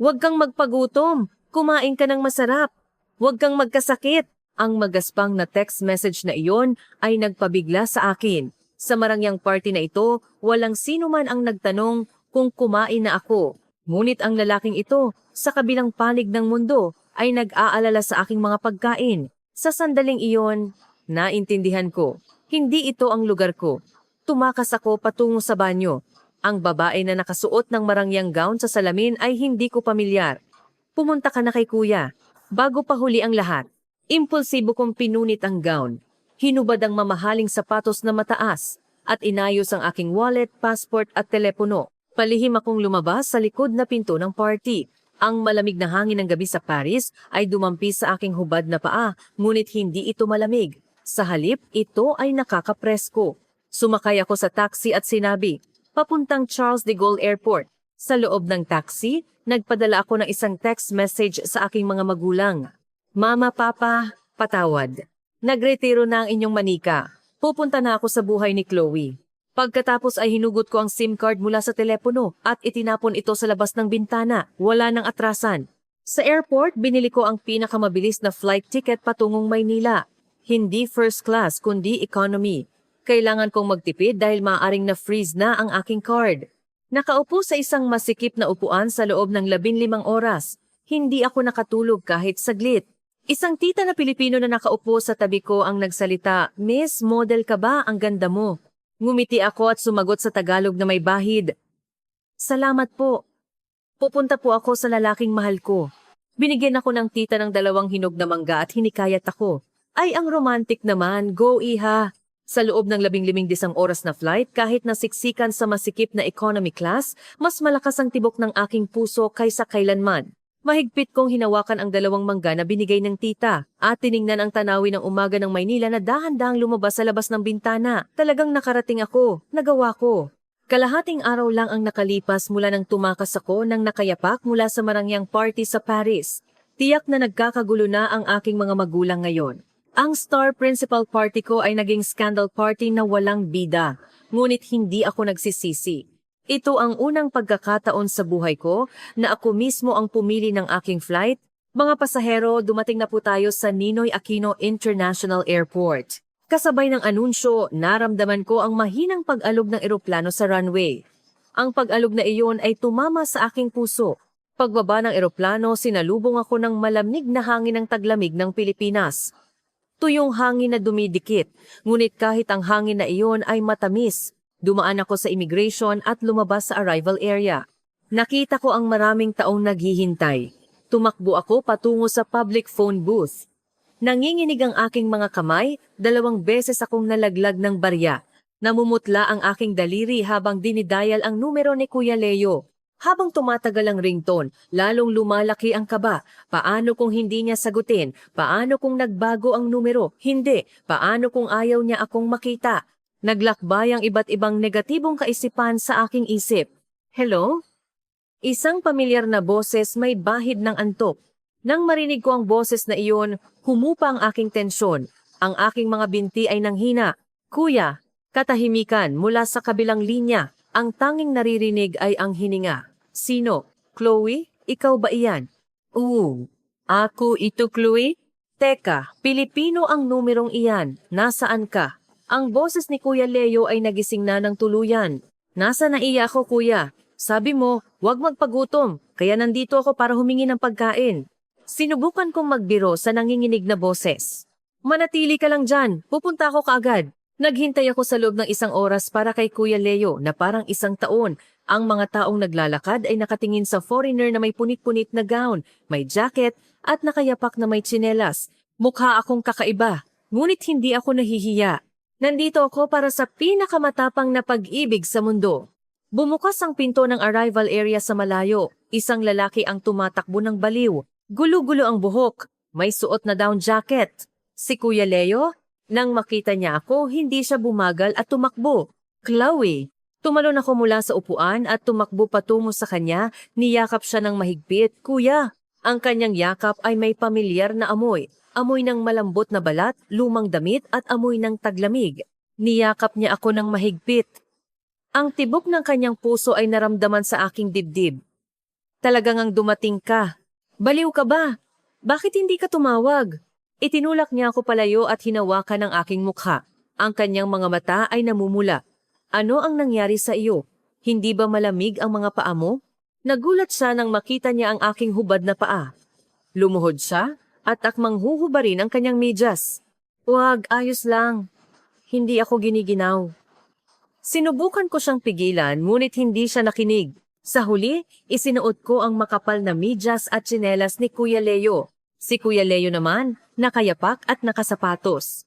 [SPEAKER 1] Huwag kang magpagutom. Kumain ka ng masarap. Huwag kang magkasakit. Ang magaspang na text message na iyon ay nagpabigla sa akin. Sa marangyang party na ito, walang sino man ang nagtanong kung kumain na ako. Ngunit ang lalaking ito, sa kabilang panig ng mundo, ay nag-aalala sa aking mga pagkain. Sa sandaling iyon, naintindihan ko, hindi ito ang lugar ko. Tumakas ako patungo sa banyo. Ang babae na nakasuot ng marangyang gown sa salamin ay hindi ko pamilyar. Pumunta ka na kay kuya. Bago pa huli ang lahat, impulsibo kong pinunit ang gown. Hinubad ang mamahaling sapatos na mataas at inayos ang aking wallet, passport at telepono. Palihim akong lumabas sa likod na pinto ng party. Ang malamig na hangin ng gabi sa Paris ay dumampi sa aking hubad na paa, ngunit hindi ito malamig. Sa halip, ito ay nakakapresko. Sumakay ako sa taxi at sinabi, papuntang Charles de Gaulle Airport. Sa loob ng taxi, nagpadala ako ng isang text message sa aking mga magulang. Mama, Papa, patawad. Nagretiro na ang inyong manika. Pupunta na ako sa buhay ni Chloe. Pagkatapos ay hinugot ko ang SIM card mula sa telepono at itinapon ito sa labas ng bintana. Wala nang atrasan. Sa airport, binili ko ang pinakamabilis na flight ticket patungong Maynila. Hindi first class kundi economy. Kailangan kong magtipid dahil maaaring na-freeze na ang aking card. Nakaupo sa isang masikip na upuan sa loob ng 15 oras. Hindi ako nakatulog kahit saglit. Isang tita na Pilipino na nakaupo sa tabi ko ang nagsalita, Miss, model ka ba? Ang ganda mo. Ngumiti ako at sumagot sa Tagalog na may bahid. Salamat po. Pupunta po ako sa lalaking mahal ko. Binigyan ako ng tita ng 2 hinog na mangga at hinikayat ako. Ay, ang romantic naman. Go, iha. Sa loob ng 15 oras na flight, kahit nasiksikan sa masikip na economy class, mas malakas ang tibok ng aking puso kaysa kailanman. Mahigpit kong hinawakan ang 2 mangga na binigay ng tita at tiningnan ang tanawin ng umaga ng Maynila na dahan-dahang lumabas sa labas ng bintana. Talagang nakarating ako, nagawa ko. Kalahating araw lang ang nakalipas mula nang tumakas ako ng nakayapak mula sa marangyang party sa Paris. Tiyak na nagkakagulo na ang aking mga magulang ngayon. Ang star principal party ko ay naging scandal party na walang bida, ngunit hindi ako nagsisisi. Ito ang unang pagkakataon sa buhay ko na ako mismo ang pumili ng aking flight. Mga pasahero, dumating na po tayo sa Ninoy Aquino International Airport. Kasabay ng anunsyo, naramdaman ko ang mahinang pag-alog ng eroplano sa runway. Ang pag-alog na iyon ay tumama sa aking puso. Pagbaba ng eroplano, sinalubong ako ng malamig na hangin ng taglamig ng Pilipinas. Tuyong hangin na dumidikit, ngunit kahit ang hangin na iyon ay matamis. Dumaan ako sa immigration at lumabas sa arrival area. Nakita ko ang maraming taong naghihintay. Tumakbo ako patungo sa public phone booth. Nanginginig ang aking mga kamay, 2 beses akong nalaglag ng barya. Namumutla ang aking daliri habang dinidayal ang numero ni Kuya Leo. Habang tumatagal ang ringtone, lalong lumalaki ang kaba. Paano kung hindi niya sagutin? Paano kung nagbago ang numero? Hindi. Paano kung ayaw niya akong makita? Naglakbay ang iba't ibang negatibong kaisipan sa aking isip. Hello? Isang pamilyar na boses may bahid ng antok. Nang marinig ko ang boses na iyon, humupa ang aking tensyon. Ang aking mga binti ay nanghina. Kuya, katahimikan mula sa kabilang linya. Ang tanging naririnig ay ang hininga. Sino? Chloe? Ikaw ba iyan? Ako ito, Chloe? Teka, Pilipino ang numerong iyan. Nasaan ka? Ang boses ni Kuya Leo ay nagising na ng tuluyan. Nasa naiya ako, kuya. Sabi mo, huwag magpagutom, kaya nandito ako para humingi ng pagkain. Sinubukan kong magbiro sa nanginginig na boses. Manatili ka lang dyan, pupunta ako kaagad. Naghintay ako sa loob ng 1 oras para kay Kuya Leo na parang 1 taon. Ang mga taong naglalakad ay nakatingin sa foreigner na may punit-punit na gown, may jacket at nakayapak na may tsinelas. Mukha akong kakaiba, ngunit hindi ako nahihiya. Nandito ako para sa pinakamatapang na pag-ibig sa mundo. Bumukas ang pinto ng arrival area sa malayo. Isang lalaki ang tumatakbo ng baliw. Gulo-gulo ang buhok. May suot na down jacket. Si Kuya Leo? Nang makita niya ako, hindi siya bumagal at tumakbo. Chloe! Tumalon ako mula sa upuan at tumakbo patungo sa kanya, niyakap siya ng mahigpit. Kuya! Ang kanyang yakap ay may pamilyar na amoy. Amoy ng malambot na balat, lumang damit at amoy ng taglamig. Niyakap niya ako ng mahigpit. Ang tibok ng kanyang puso ay naramdaman sa aking dibdib. Talagang ang dumating ka. Baliw ka ba? Bakit hindi ka tumawag? Itinulak niya ako palayo at hinawakan ang aking mukha. Ang kanyang mga mata ay namumula. Ano ang nangyari sa iyo? Hindi ba malamig ang mga paa mo? Nagulat siya nang makita niya ang aking hubad na paa. Lumuhod siya at akmang huhubarin ang kanyang medyas. Huwag, ayos lang. Hindi ako giniginaw. Sinubukan ko siyang pigilan ngunit hindi siya nakinig. Sa huli, isinuot ko ang makapal na medyas at tsinelas ni Kuya Leo. Si Kuya Leo naman, nakayapak at nakasapatos.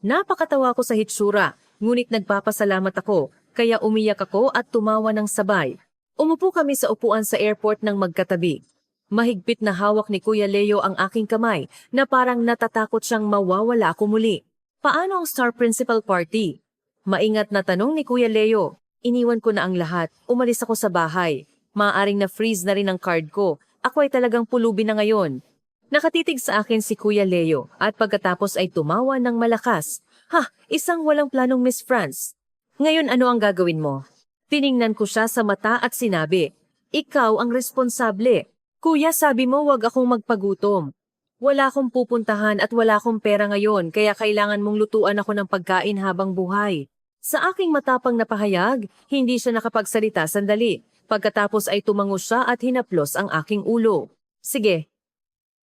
[SPEAKER 1] Napakatawa ko sa hitsura, ngunit nagpapasalamat ako, kaya umiyak ako at tumawa ng sabay. Umupo kami sa upuan sa airport ng magkatabi. Mahigpit na hawak ni Kuya Leo ang aking kamay na parang natatakot siyang mawawala ako muli. Paano ang Star Principal Party? Maingat na tanong ni Kuya Leo. Iniwan ko na ang lahat. Umalis ako sa bahay. Maaring na-freeze na rin ang card ko. Ako ay talagang pulubi na ngayon. Nakatitig sa akin si Kuya Leo at pagkatapos ay tumawa ng malakas. Ha, isang walang planong Miss France. Ngayon ano ang gagawin mo? Tiningnan ko siya sa mata at sinabi, ikaw ang responsable. Kuya, sabi mo wag akong magpagutom. Wala akong pupuntahan at wala akong pera ngayon kaya kailangan mong lutuan ako ng pagkain habang buhay. Sa aking matapang na pahayag, hindi siya nakapagsalita sandali. Pagkatapos ay tumango siya at hinaplos ang aking ulo. Sige,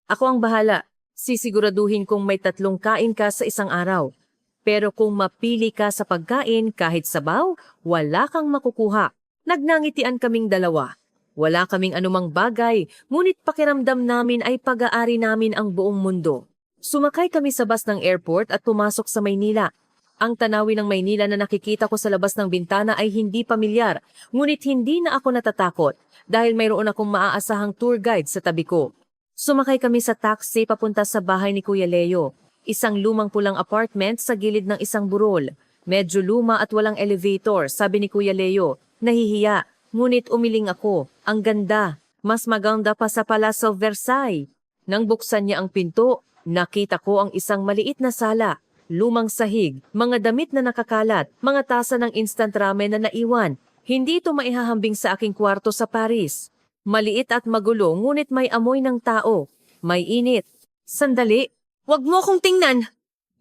[SPEAKER 1] ako ang bahala. Sisiguraduhin kong may 3 kain ka sa isang araw. Pero kung mapili ka sa pagkain kahit sabaw, wala kang makukuha. Nagnangitian kaming dalawa. Wala kaming anumang bagay, ngunit pakiramdam namin ay pag-aari namin ang buong mundo. Sumakay kami sa bus ng airport at pumasok sa Maynila. Ang tanawin ng Maynila na nakikita ko sa labas ng bintana ay hindi pamilyar, ngunit hindi na ako natatakot dahil mayroon akong maaasahang tour guide sa tabi ko. Sumakay kami sa taxi papunta sa bahay ni Kuya Leo. Isang lumang pulang apartment sa gilid ng isang burol. Medyo luma at walang elevator, sabi ni Kuya Leo. Nahihiya, ngunit umiling ako. Ang ganda, mas maganda pa sa Palace of Versailles. Nang buksan niya ang pinto, nakita ko ang isang maliit na sala. Lumang sahig, mga damit na nakakalat, mga tasa ng instant ramen na naiwan. Hindi ito maihahambing sa aking kwarto sa Paris. Maliit at magulo, ngunit may amoy ng tao. May init. Sandali. Huwag mo akong tingnan!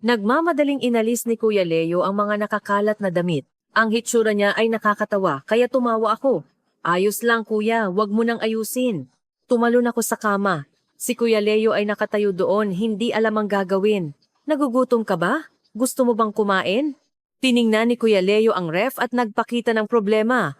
[SPEAKER 1] Nagmamadaling inalis ni Kuya Leo ang mga nakakalat na damit. Ang hitsura niya ay nakakatawa, kaya tumawa ako. Ayos lang kuya, huwag mo nang ayusin. Tumalon ako sa kama. Si Kuya Leo ay nakatayo doon, hindi alam ang gagawin. Nagugutom ka ba? Gusto mo bang kumain? Tiningnan ni Kuya Leo ang ref at nagpakita ng problema.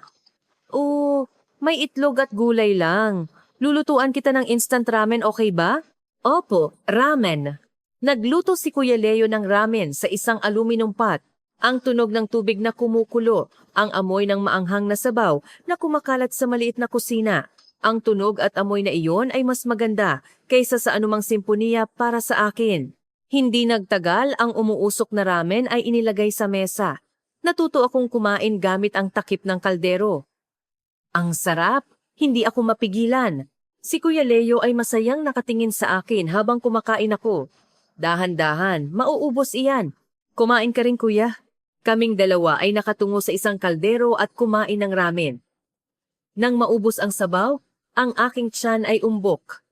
[SPEAKER 1] Oo, may itlog at gulay lang. Lulutuan kita ng instant ramen, okay ba? Opo, ramen. Nagluto si Kuya Leo ng ramen sa isang aluminum pot. Ang tunog ng tubig na kumukulo, ang amoy ng maanghang na sabaw na kumakalat sa maliit na kusina. Ang tunog at amoy na iyon ay mas maganda kaysa sa anumang simponiya para sa akin. Hindi nagtagal, ang umuusok na ramen ay inilagay sa mesa. Natuto akong kumain gamit ang takip ng kaldero. Ang sarap, hindi ako mapigilan. Si Kuya Leo ay masayang nakatingin sa akin habang kumakain ako. Dahan-dahan, mauubos iyan. Kumain ka rin kuya. Kaming dalawa ay nakatungo sa isang kaldero at kumain ng ramen. Nang maubos ang sabaw, ang aking tiyan ay umbok.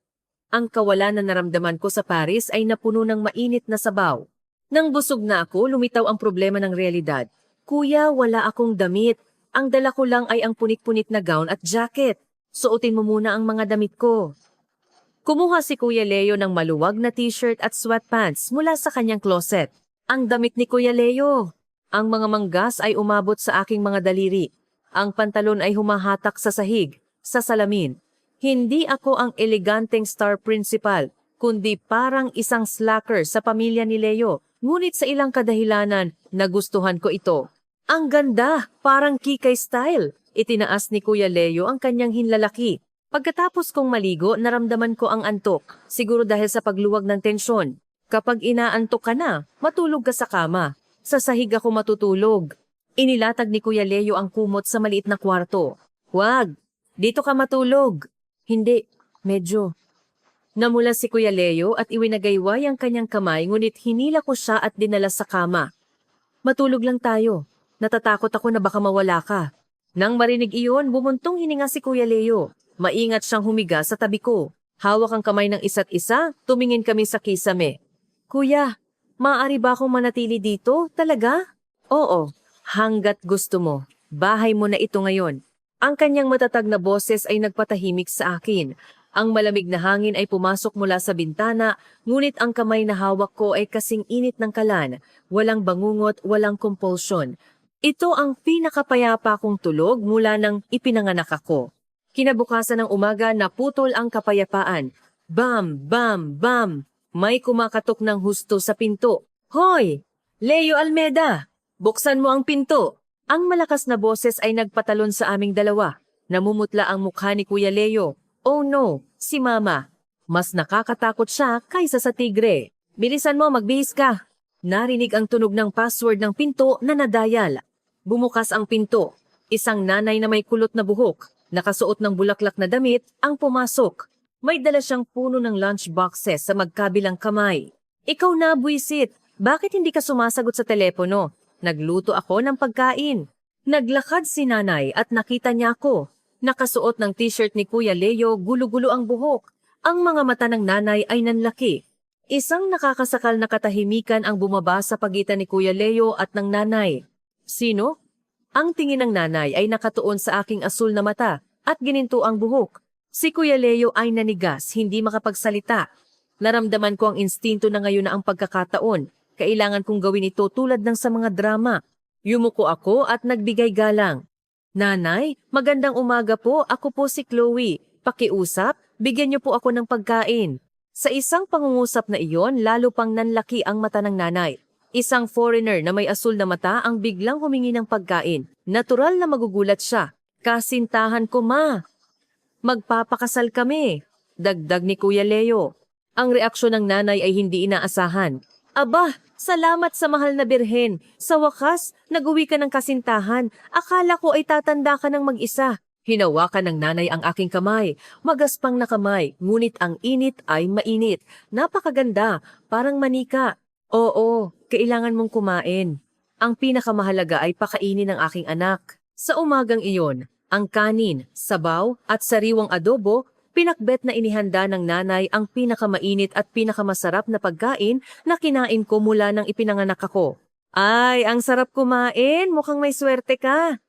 [SPEAKER 1] Ang kawalan na naramdaman ko sa Paris ay napuno ng mainit na sabaw. Nang busog na ako, lumitaw ang problema ng realidad. Kuya, wala akong damit. Ang dala ko lang ay ang punit-punit na gown at jacket. Suotin mo muna ang mga damit ko. Kumuha si Kuya Leo ng maluwag na t-shirt at sweatpants mula sa kanyang closet. Ang damit ni Kuya Leo. Ang mga manggas ay umabot sa aking mga daliri. Ang pantalon ay humahatak sa sahig, sa salamin. Hindi ako ang eleganteng star principal, kundi parang isang slacker sa pamilya ni Leo. Ngunit sa ilang kadahilanan, nagustuhan ko ito. Ang ganda, parang Kikay style. Itinaas ni Kuya Leo ang kanyang hinlalaki. Pagkatapos kong maligo, naramdaman ko ang antok, siguro dahil sa pagluwag ng tensyon. Kapag inaantok ka na, matulog ka sa kama. Sa sahig ako matutulog. Inilatag ni Kuya Leo ang kumot sa maliit na kwarto. Huwag, dito ka matulog. Hindi, medyo. Namula si Kuya Leo at iwinagayway ang kanyang kamay ngunit hinila ko siya at dinala sa kama. Matulog lang tayo. Natatakot ako na baka mawala ka. Nang marinig iyon, bumuntong hininga si Kuya Leo. Maingat siyang humiga sa tabi ko. Hawak ang kamay ng isa't isa, tumingin kami sa kisame. Kuya, maaari ba akong manatili dito? Talaga? Oo, hanggat gusto mo. Bahay mo na ito ngayon. Ang kanyang matatag na boses ay nagpatahimik sa akin. Ang malamig na hangin ay pumasok mula sa bintana, ngunit ang kamay na hawak ko ay kasing init ng kalan. Walang bangungot, walang compulsion. Ito ang pinakapayapa kong tulog mula nang ipinanganak ako. Kinabukasan ng umaga, naputol ang kapayapaan. Bam! Bam! Bam! May kumakatok ng husto sa pinto. Hoy! Leo Almeda! Buksan mo ang pinto! Ang malakas na boses ay nagpatalon sa aming dalawa. Namumutla ang mukha ni Kuya Leo. Oh no, si Mama. Mas nakakatakot siya kaysa sa tigre. Bilisan mo, magbihis ka. Narinig ang tunog ng password ng pinto na nadayal. Bumukas ang pinto. Isang nanay na may kulot na buhok, nakasuot ng bulaklak na damit, ang pumasok. May dala siyang puno ng lunch boxes sa magkabilang kamay. Ikaw na, buwisit. Bakit hindi ka sumasagot sa telepono? Nagluto ako ng pagkain. Naglakad si nanay at nakita niya ako. Nakasuot ng t-shirt ni Kuya Leo, gulo-gulo ang buhok. Ang mga mata ng nanay ay nanlaki. Isang nakakasakal na katahimikan ang bumaba sa pagitan ni Kuya Leo at ng nanay. Sino? Ang tingin ng nanay ay nakatuon sa aking asul na mata at gininto ang buhok. Si Kuya Leo ay nanigas, hindi makapagsalita. Naramdaman ko ang instinto na ngayon na ang pagkakataon. Kailangan kong gawin ito tulad ng sa mga drama. Yumuko ako at nagbigay galang. Nanay, magandang umaga po. Ako po si Chloe. Pakiusap, bigyan niyo po ako ng pagkain. Sa isang pangungusap na iyon, lalo pang nanlaki ang mata ng nanay. Isang foreigner na may asul na mata ang biglang humingi ng pagkain. Natural na magugulat siya. Kasintahan ko, ma. Magpapakasal kami. Dagdag ni Kuya Leo. Ang reaksyon ng nanay ay hindi inaasahan. Aba, salamat sa mahal na birhen. Sa wakas, nag-uwi ka ng kasintahan. Akala ko ay tatanda ka ng mag-isa. Hinawakan ng nanay ang aking kamay. Magaspang na kamay, ngunit ang init ay mainit. Napakaganda, parang manika. Oo, kailangan mong kumain. Ang pinakamahalaga ay pakainin ng aking anak. Sa umagang iyon, ang kanin, sabaw at sariwang adobo, pinakbet na inihanda ng nanay ang pinakamainit at pinakamasarap na pagkain na kinain ko mula nang ipinanganak ako. Ay, ang sarap kumain, mukhang may swerte ka.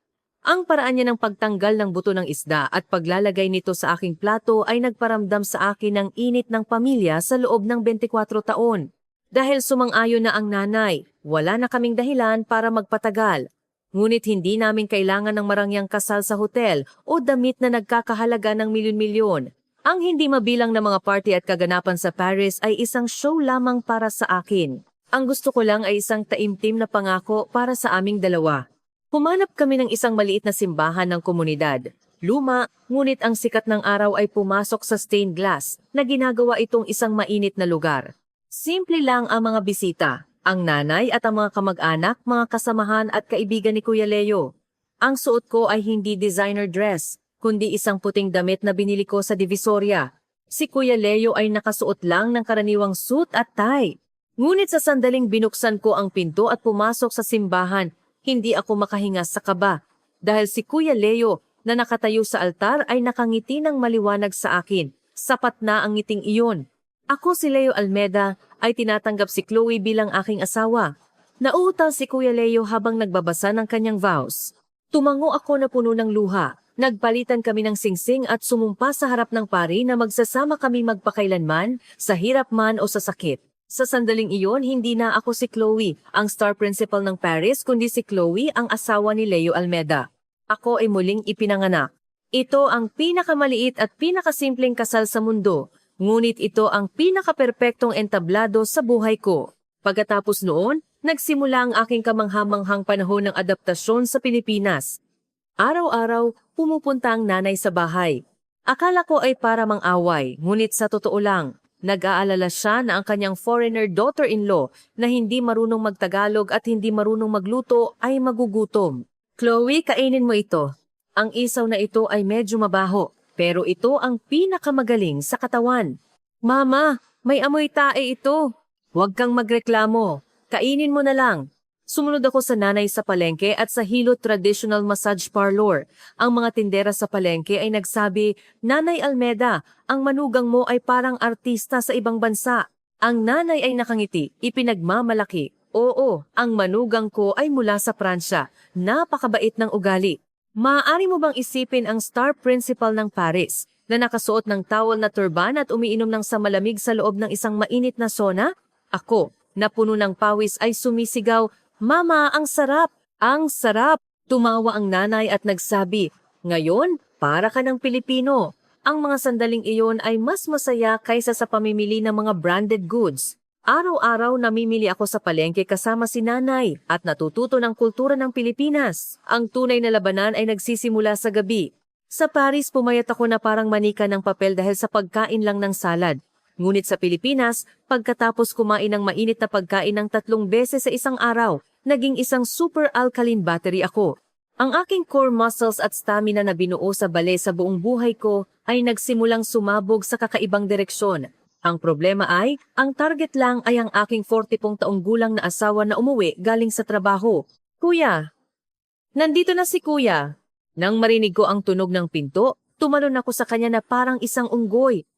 [SPEAKER 1] Ang paraan niya ng pagtanggal ng buto ng isda at paglalagay nito sa aking plato ay nagparamdam sa akin ng init ng pamilya sa loob ng 24 taon. Dahil sumang-ayon na ang nanay, wala na kaming dahilan para magpatagal. Ngunit hindi namin kailangan ng marangyang kasal sa hotel o damit na nagkakahalaga ng milyon-milyon. Ang hindi mabilang na mga party at kaganapan sa Paris ay isang show lamang para sa akin. Ang gusto ko lang ay isang taimtim na pangako para sa aming dalawa. Humanap kami ng isang maliit na simbahan ng komunidad. Luma, ngunit ang sikat ng araw ay pumasok sa stained glass na ginagawa itong isang mainit na lugar. Simple lang ang mga bisita, ang nanay at ang mga kamag-anak, mga kasamahan at kaibigan ni Kuya Leo. Ang suot ko ay hindi designer dress, kundi isang puting damit na binili ko sa Divisoria. Si Kuya Leo ay nakasuot lang ng karaniwang suit at tie. Ngunit sa sandaling binuksan ko ang pinto at pumasok sa simbahan, hindi ako makahinga sa kaba. Dahil si Kuya Leo na nakatayo sa altar ay nakangiti ng maliwanag sa akin. Sapat na ang ngiting iyon. Ako si Leo Almeda ay tinatanggap si Chloe bilang aking asawa. Nauutal si Kuya Leo habang nagbabasa ng kanyang vows. Tumango ako na puno ng luha. Nagpalitan kami ng singsing at sumumpa sa harap ng pari na magsasama kami magpakailanman, sa hirap man o sa sakit. Sa sandaling iyon, hindi na ako si Chloe, ang star principal ng Paris, kundi si Chloe, ang asawa ni Leo Almeda. Ako ay muling ipinanganak. Ito ang pinakamaliit at pinakasimpleng kasal sa mundo. Ngunit ito ang pinakaperpektong entablado sa buhay ko. Pagkatapos noon, nagsimula ang aking kamanghamanghang panahon ng adaptasyon sa Pilipinas. Araw-araw, pumupunta ang nanay sa bahay. Akala ko ay para mang-away, ngunit sa totoo lang, nag-aalala siya na ang kanyang foreigner daughter-in-law na hindi marunong magtagalog at hindi marunong magluto ay magugutom. Chloe, kainin mo ito. Ang isaw na ito ay medyo mabaho. Pero ito ang pinakamagaling sa katawan. Mama, may amoy tae ito. Huwag kang magreklamo. Kainin mo na lang. Sumunod ako sa nanay sa palengke at sa Hilo Traditional Massage Parlor. Ang mga tindera sa palengke ay nagsabi, Nanay Almeda, ang manugang mo ay parang artista sa ibang bansa. Ang nanay ay nakangiti, ipinagmamalaki. Oo, ang manugang ko ay mula sa Pransya. Napakabait ng ugali. Maaari mo bang isipin ang star principal ng Paris na nakasuot ng towel na turban at umiinom ng malamig sa loob ng isang mainit na sauna? Ako, na puno ng pawis ay sumisigaw, "Mama, ang sarap! Ang sarap!" Tumawa ang nanay at nagsabi, "Ngayon, para ka ng Pilipino." Ang mga sandaling iyon ay mas masaya kaysa sa pamimili ng mga branded goods. Araw-araw namimili ako sa palengke kasama si nanay at natututo ng kultura ng Pilipinas. Ang tunay na labanan ay nagsisimula sa gabi. Sa Paris, pumayat ako na parang manika ng papel dahil sa pagkain lang ng salad. Ngunit sa Pilipinas, pagkatapos kumain ng mainit na pagkain ng 3 beses sa isang araw, naging isang super alkaline battery ako. Ang aking core muscles at stamina na binuo sa ballet sa buong buhay ko ay nagsimulang sumabog sa kakaibang direksyon. Ang problema ay, ang target lang ay ang aking 40 taong gulang na asawa na umuwi galing sa trabaho. "Kuya, nandito na si Kuya." Nang marinig ko ang tunog ng pinto, tumalon ako sa kanya na parang isang unggoy.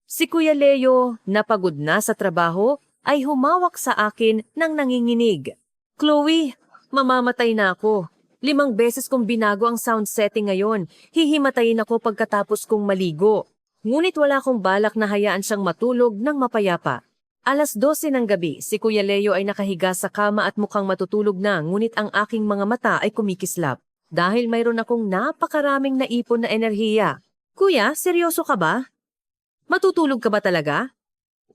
[SPEAKER 1] Si Kuya Leo, na pagod na sa trabaho, ay humawak sa akin ng nanginginig. "Chloe, mamamatay na ako. 5 beses kong binago ang sound setting ngayon. Hihimatayin ako pagkatapos kong maligo." Ngunit wala akong balak na hayaan siyang matulog ng mapayapa. 12:00 ng gabi, si Kuya Leo ay nakahiga sa kama at mukhang matutulog na, ngunit ang aking mga mata ay kumikislap dahil mayroon akong napakaraming naipon na enerhiya. "Kuya, seryoso ka ba? Matutulog ka ba talaga?"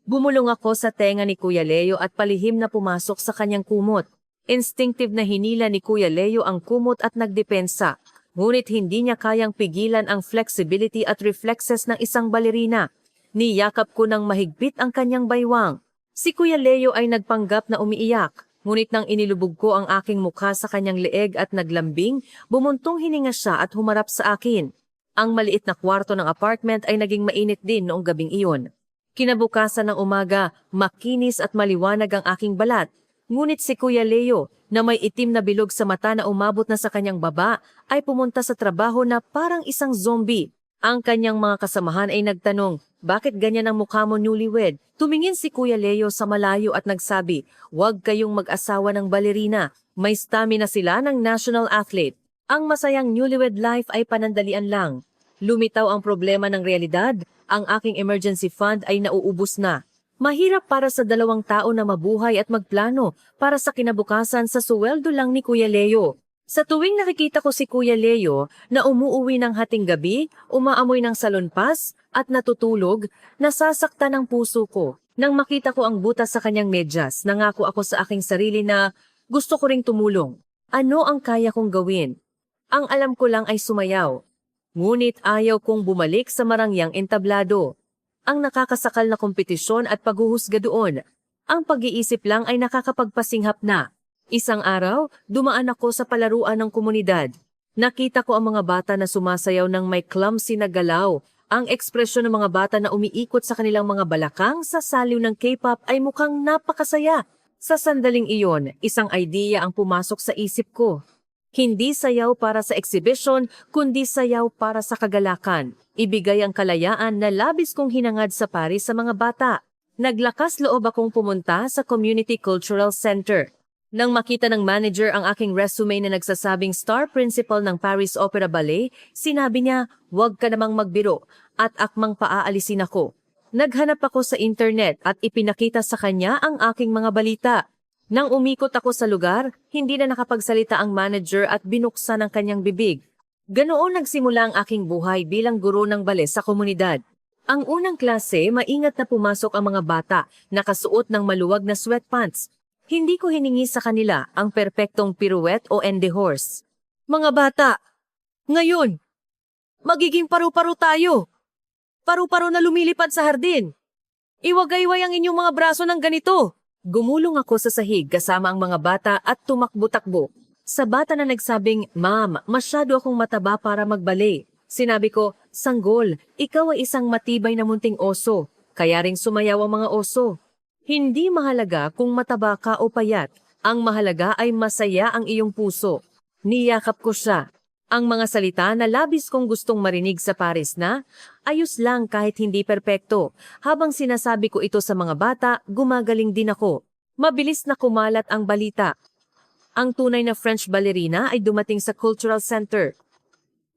[SPEAKER 1] Bumulong ako sa tenga ni Kuya Leo at palihim na pumasok sa kanyang kumot. Instinctive na hinila ni Kuya Leo ang kumot at nagdepensa. Ngunit hindi niya kayang pigilan ang flexibility at reflexes ng isang balerina. Niyakap ko ng mahigpit ang kanyang baywang. Si Kuya Leo ay nagpanggap na umiiyak. Ngunit nang inilubog ko ang aking mukha sa kanyang leeg at naglambing, bumuntong hininga siya at humarap sa akin. Ang maliit na kwarto ng apartment ay naging mainit din noong gabing iyon. Kinabukasan ng umaga, makinis at maliwanag ang aking balat. Ngunit si Kuya Leo, na may itim na bilog sa mata na umabot na sa kanyang baba, ay pumunta sa trabaho na parang isang zombie. Ang kanyang mga kasamahan ay nagtanong, "Bakit ganyan ang mukha mo, newlywed?" Tumingin si Kuya Leo sa malayo at nagsabi, "Huwag kayong mag-asawa ng balerina. May stamina sila ng national athlete. Ang masayang newlywed life ay panandalian lang." Lumitaw ang problema ng realidad. Ang aking emergency fund ay nauubos na. Mahirap para sa 2 tao na mabuhay at magplano para sa kinabukasan sa suweldo lang ni Kuya Leo. Sa tuwing nakikita ko si Kuya Leo na umuuwi ng hating gabi, umaamoy ng salonpas at natutulog, nasasaktan ang puso ko. Nang makita ko ang butas sa kanyang medyas, nangako ako sa aking sarili na gusto ko ring tumulong. Ano ang kaya kong gawin? Ang alam ko lang ay sumayaw. Ngunit ayaw kong bumalik sa marangyang entablado. Ang nakakasakal na kompetisyon at paghuhusga doon. Ang pag-iisip lang ay nakakapagpasinghap na. Isang araw, dumaan ako sa palaruan ng komunidad. Nakita ko ang mga bata na sumasayaw ng may clumsy na galaw. Ang ekspresyon ng mga bata na umiikot sa kanilang mga balakang sa saliw ng K-pop ay mukhang napakasaya. Sa sandaling iyon, isang idea ang pumasok sa isip ko. Hindi sayaw para sa exhibition, kundi sayaw para sa kagalakan. Ibigay ang kalayaan na labis kong hinangad sa Paris sa mga bata. Naglakas loob akong pumunta sa Community Cultural Center. Nang makita ng manager ang aking resume na nagsasabing star principal ng Paris Opera Ballet, sinabi niya, "Huwag ka namang magbiro," at akmang paaalisin ako. Naghanap ako sa internet at ipinakita sa kanya ang aking mga balita. Nang umikot ako sa lugar, hindi na nakapagsalita ang manager at binuksan ang kanyang bibig. Ganoon nagsimula ang aking buhay bilang guro ng ballet sa komunidad. Ang unang klase, maingat na pumasok ang mga bata, nakasuot ng maluwag na sweatpants. Hindi ko hiningi sa kanila ang perpektong pirouette o end de horse. "Mga bata, ngayon, magiging paru-paro tayo. Paru-paro na lumilipad sa hardin. Iwagayway ang inyong mga braso ng ganito." Gumulong ako sa sahig kasama ang mga bata at tumakbo-takbo. Sa bata na nagsabing, "Ma'am, masyado akong mataba para magbale." Sinabi ko, "Sanggol, ikaw ay isang matibay na munting oso, kaya ring sumayaw ang mga oso. Hindi mahalaga kung mataba ka o payat, ang mahalaga ay masaya ang iyong puso." Niyakap ko siya. Ang mga salita na labis kong gustong marinig sa Paris na, ayos lang kahit hindi perpekto. Habang sinasabi ko ito sa mga bata, gumagaling din ako. Mabilis na kumalat ang balita. Ang tunay na French ballerina ay dumating sa cultural center.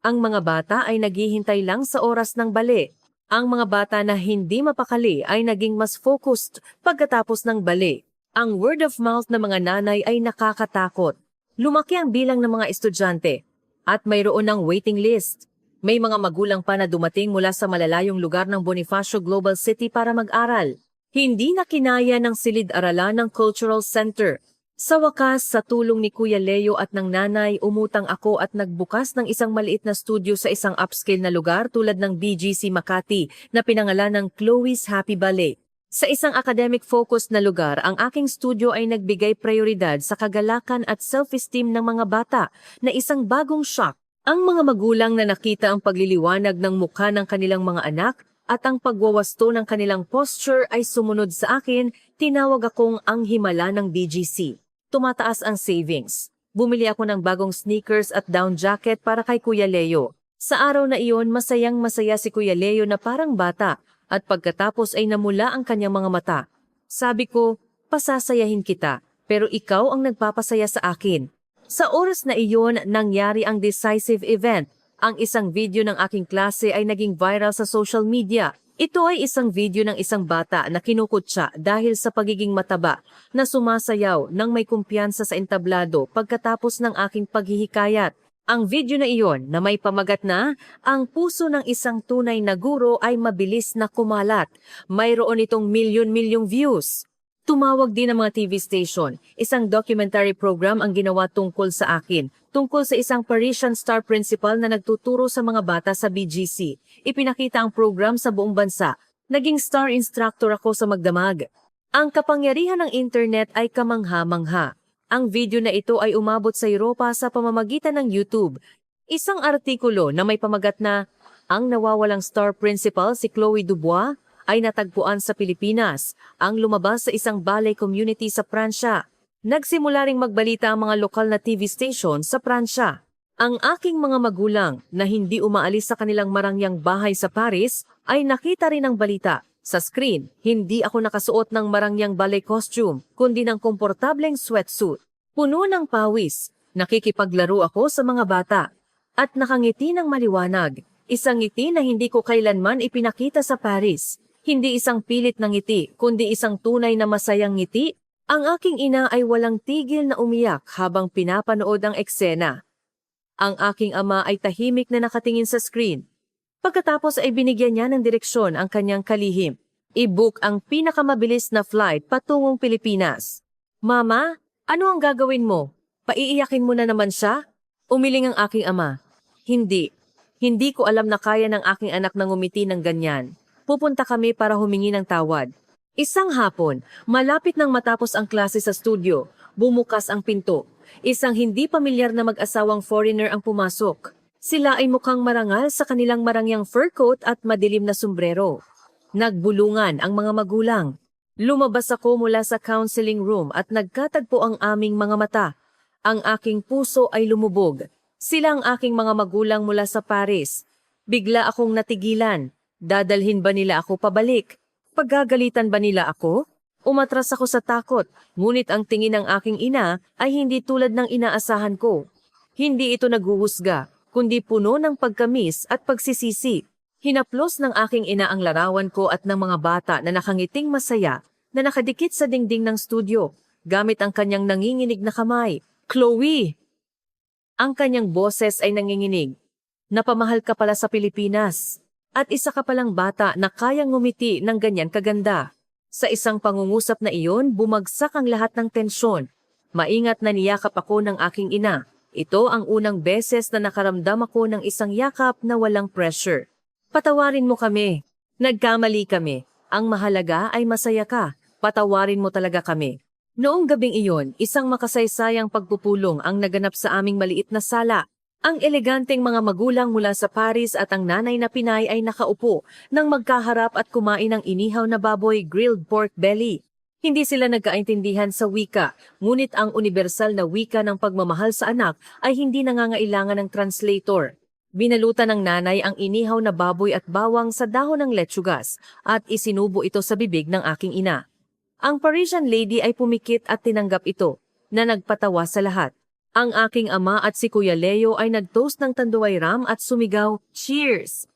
[SPEAKER 1] Ang mga bata ay naghihintay lang sa oras ng bale. Ang mga bata na hindi mapakali ay naging mas focused pagkatapos ng bale. Ang word of mouth ng mga nanay ay nakakatakot. Lumaki ang bilang ng mga estudyante at mayroon ng waiting list. May mga magulang pa na dumating mula sa malalayong lugar ng Bonifacio Global City para mag-aral. Hindi na kinaya ng silid-aralan ng Cultural Center. Sa wakas, sa tulong ni Kuya Leo at ng nanay, umutang ako at nagbukas ng isang maliit na studio sa isang upscale na lugar tulad ng BGC Makati na pinangalan ng Chloe's Happy Ballet. Sa isang academic-focused na lugar, ang aking studio ay nagbigay prioridad sa kagalakan at self-esteem ng mga bata na isang bagong shock. Ang mga magulang na nakita ang pagliliwanag ng mukha ng kanilang mga anak at ang pagwawasto ng kanilang posture ay sumunod sa akin, tinawag akong ang himala ng BGC. Tumataas ang savings. Bumili ako ng bagong sneakers at down jacket para kay Kuya Leo. Sa araw na iyon, masayang-masaya si Kuya Leo na parang bata at pagkatapos ay namula ang kanyang mga mata. Sabi ko, pasasayahin kita, pero ikaw ang nagpapasaya sa akin. Sa oras na iyon, nangyari ang decisive event. Ang isang video ng aking klase ay naging viral sa social media. Ito ay isang video ng isang bata na kinukutsa dahil sa pagiging mataba na sumasayaw ng may kumpiyansa sa entablado pagkatapos ng aking paghihikayat. Ang video na iyon na may pamagat na, ang puso ng isang tunay na guro ay mabilis na kumalat. Mayroon itong milyon-milyong views. Tumawag din ang mga TV station. Isang documentary program ang ginawa tungkol sa akin, tungkol sa isang Parisian star principal na nagtuturo sa mga bata sa BGC. Ipinakita ang program sa buong bansa. Naging star instructor ako sa magdamag. Ang kapangyarihan ng internet ay kamangha-mangha. Ang video na ito ay umabot sa Europa sa pamamagitan ng YouTube. Isang artikulo na may pamagat na, ang nawawalang star principal si Chloe Dubois ay natagpuan sa Pilipinas, ang lumabas sa isang ballet community sa Pransya. Nagsimula ring magbalita ang mga lokal na TV station sa Pransya. Ang aking mga magulang na hindi umaalis sa kanilang marangyang bahay sa Paris ay nakita rin ang balita. Sa screen, hindi ako nakasuot ng marangyang ballet costume, kundi ng komportableng sweatsuit. Puno ng pawis, nakikipaglaro ako sa mga bata. At nakangiti ng maliwanag, isang ngiti na hindi ko kailanman ipinakita sa Paris. Hindi isang pilit na ngiti, kundi isang tunay na masayang ngiti. Ang aking ina ay walang tigil na umiyak habang pinapanood ang eksena. Ang aking ama ay tahimik na nakatingin sa screen. Pagkatapos ay binigyan niya ng direksyon ang kanyang kalihim. I-book ang pinakamabilis na flight patungong Pilipinas. Mama, ano ang gagawin mo? Paiiyakin mo na naman siya? Umiling ang aking ama. Hindi. Hindi ko alam na kaya ng aking anak na ngumiti ng ganyan. Pupunta kami para humingi ng tawad. Isang hapon, malapit nang matapos ang klase sa studio, bumukas ang pinto. Isang hindi pamilyar na mag-asawang foreigner ang pumasok. Sila ay mukhang marangal sa kanilang marangyang fur coat at madilim na sombrero. Nagbulungan ang mga magulang. Lumabas ako mula sa counseling room at nagkatagpo ang aming mga mata. Ang aking puso ay lumubog. Sila ang aking mga magulang mula sa Paris. Bigla akong natigilan. Dadalhin ba nila ako pabalik? Paggagalitan ba nila ako? Umatras ako sa takot, ngunit ang tingin ng aking ina ay hindi tulad ng inaasahan ko. Hindi ito naghuhusga, kundi puno ng pagkamis at pagsisisi. Hinaplos ng aking ina ang larawan ko at ng mga bata na nakangiting masaya na nakadikit sa dingding ng studio, gamit ang kanyang nanginginig na kamay. Chloe! Ang kanyang boses ay nanginginig. Napamahal ka pala sa Pilipinas. At isa ka palang bata na kayang ngumiti ng ganyan kaganda. Sa isang pangungusap na iyon, bumagsak ang lahat ng tensyon. Maingat na niyakap ako ng aking ina. Ito ang unang beses na nakaramdam ako ng isang yakap na walang pressure. Patawarin mo kami. Nagkamali kami. Ang mahalaga ay masaya ka. Patawarin mo talaga kami. Noong gabing iyon, isang makasaysayang pagpupulong ang naganap sa aming maliit na sala. Ang eleganteng mga magulang mula sa Paris at ang nanay na Pinay ay nakaupo nang magkaharap at kumain ng inihaw na baboy grilled pork belly. Hindi sila nagkaintindihan sa wika, ngunit ang universal na wika ng pagmamahal sa anak ay hindi nangangailangan ng translator. Binalutan ng nanay ang inihaw na baboy at bawang sa dahon ng letsugas at isinubo ito sa bibig ng aking ina. Ang Parisian lady ay pumikit at tinanggap ito. na nagpatawa sa lahat. Ang aking ama at si Kuya Leo ay nag-toast ng tanduay ram at sumigaw, "Cheers!"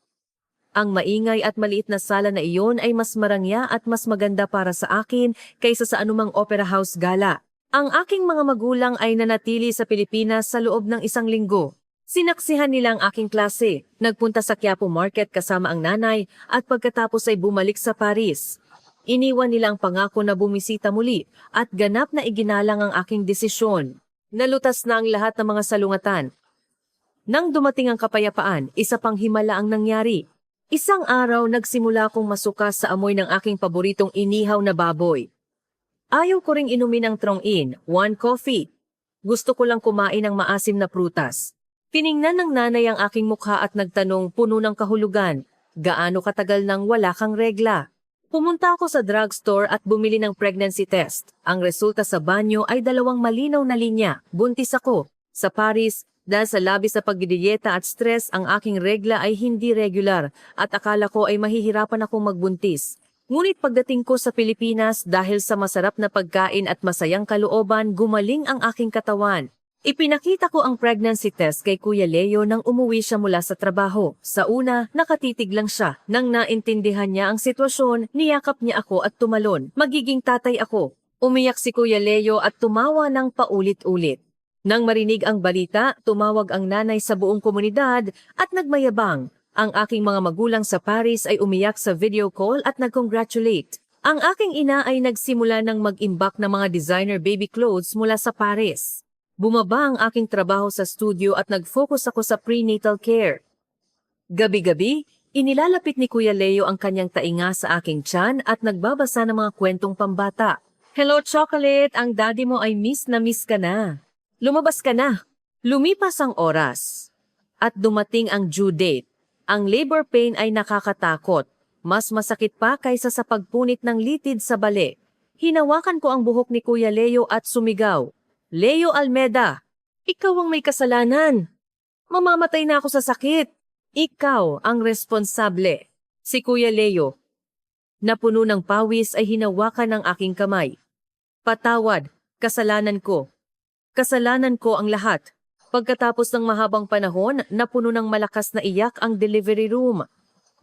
[SPEAKER 1] Ang maingay at maliit na sala na iyon ay mas marangya at mas maganda para sa akin kaysa sa anumang opera house gala. Ang aking mga magulang ay nanatili sa Pilipinas sa loob ng 1 linggo. Sinaksihan nila ang aking klase, nagpunta sa Quiapo Market kasama ang nanay at pagkatapos ay bumalik sa Paris. Iniwan nila ang pangako na bumisita muli at ganap na iginalang ang aking desisyon. Nalutas na ang lahat ng mga salungatan. Nang dumating ang kapayapaan, isa pang himala ang nangyari. Isang araw nagsimula akong masuka sa amoy ng aking paboritong inihaw na baboy. Ayaw ko ring inumin ng Trong-In, 1 coffee. Gusto ko lang kumain ng maasim na prutas. Tiningnan ng nanay ang aking mukha at nagtanong puno ng kahulugan, gaano katagal nang wala kang regla? Pumunta ako sa drugstore at bumili ng pregnancy test. Ang resulta sa banyo ay 2 malinaw na linya. Buntis ako. Sa Paris, dahil sa labis na pagdidiyeta at stress, ang aking regla ay hindi regular at akala ko ay mahihirapan akong magbuntis. Ngunit pagdating ko sa Pilipinas, dahil sa masarap na pagkain at masayang kalooban, gumaling ang aking katawan. Ipinakita ko ang pregnancy test kay Kuya Leo nang umuwi siya mula sa trabaho. Sa una, nakatitig lang siya. Nang naintindihan niya ang sitwasyon, niyakap niya ako at tumalon. Magiging tatay ako. Umiyak si Kuya Leo at tumawa ng paulit-ulit. Nang marinig ang balita, tumawag ang nanay sa buong komunidad at nagmayabang. Ang aking mga magulang sa Paris ay umiyak sa video call at nag-congratulate. Ang aking ina ay nagsimula ng mag-imbak ng mga designer baby clothes mula sa Paris. Bumaba ang aking trabaho sa studio at nag-focus ako sa prenatal care. Gabi-gabi, inilalapit ni Kuya Leo ang kanyang tainga sa aking tiyan at nagbabasa ng mga kwentong pambata. "Hello, Chocolate! Ang daddy mo ay miss na miss ka na. Lumabas ka na." Lumipas ang oras. At dumating ang due date. Ang labor pain ay nakakatakot. Mas masakit pa kaysa sa pagpunit ng litid sa bali. Hinawakan ko ang buhok ni Kuya Leo at sumigaw, "Leo Almeda, ikaw ang may kasalanan. Mamamatay na ako sa sakit. Ikaw ang responsable." Si Kuya Leo, na puno ng pawis, ay hinawakan ng aking kamay. "Patawad, kasalanan ko. Kasalanan ko ang lahat." Pagkatapos ng mahabang panahon, napuno ng malakas na iyak ang delivery room.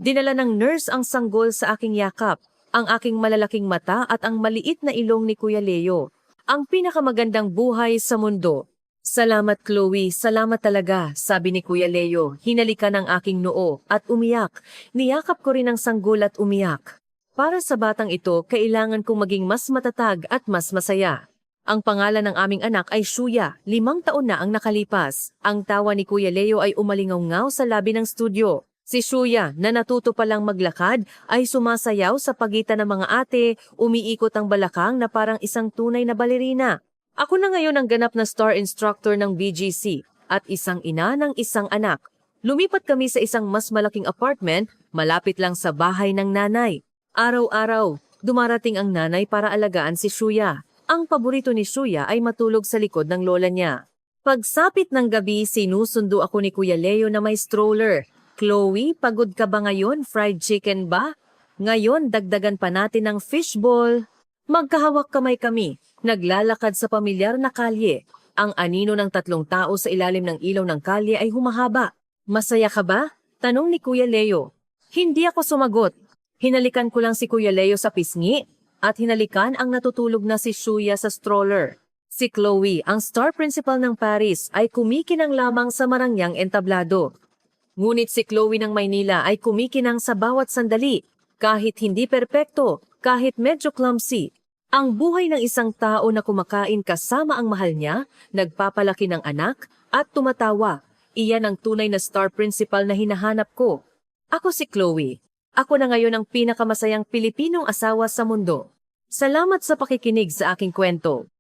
[SPEAKER 1] Dinala ng nurse ang sanggol sa aking yakap, ang aking malalaking mata at ang maliit na ilong ni Kuya Leo. Ang pinakamagandang buhay sa mundo. "Salamat, Chloe, salamat talaga," sabi ni Kuya Leo. Hinalikan ang aking noo at umiyak. Niyakap ko rin ang sanggol at umiyak. Para sa batang ito, kailangan kong maging mas matatag at mas masaya. Ang pangalan ng aming anak ay Shuya, 5 taon na ang nakalipas. Ang tawa ni Kuya Leo ay umalingaw-ngaw sa labi ng studio. Si Shuya, na natuto pa lang maglakad, ay sumasayaw sa pagitan ng mga ate, umiikot ang balakang na parang isang tunay na balerina. Ako na ngayon ang ganap na star instructor ng BGC at isang ina ng isang anak. Lumipat kami sa isang mas malaking apartment, malapit lang sa bahay ng nanay. Araw-araw, dumarating ang nanay para alagaan si Shuya. Ang paborito ni Shuya ay matulog sa likod ng lola niya. Pagsapit ng gabi, sinusundo ako ni Kuya Leo na may stroller. "Chloe, pagod ka ba ngayon? Fried chicken ba? Ngayon, dagdagan pa natin ng fishball." Magkahawak kamay kami, naglalakad sa pamilyar na kalye. Ang anino ng 3 tao sa ilalim ng ilaw ng kalye ay humahaba. "Masaya ka ba?" tanong ni Kuya Leo. Hindi ako sumagot. Hinalikan ko lang si Kuya Leo sa pisngi at hinalikan ang natutulog na si Shuya sa stroller. Si Chloe, ang star principal ng Paris, ay kumikinang lamang sa marangyang entablado. Ngunit si Chloe ng Maynila ay kumikinang sa bawat sandali, kahit hindi perpekto, kahit medyo clumsy. Ang buhay ng isang tao na kumakain kasama ang mahal niya, nagpapalaki ng anak, at tumatawa. Iyan ang tunay na star principal na hinahanap ko. Ako si Chloe. Ako na ngayon ang pinakamasayang Pilipinong asawa sa mundo. Salamat sa pakikinig sa aking kwento.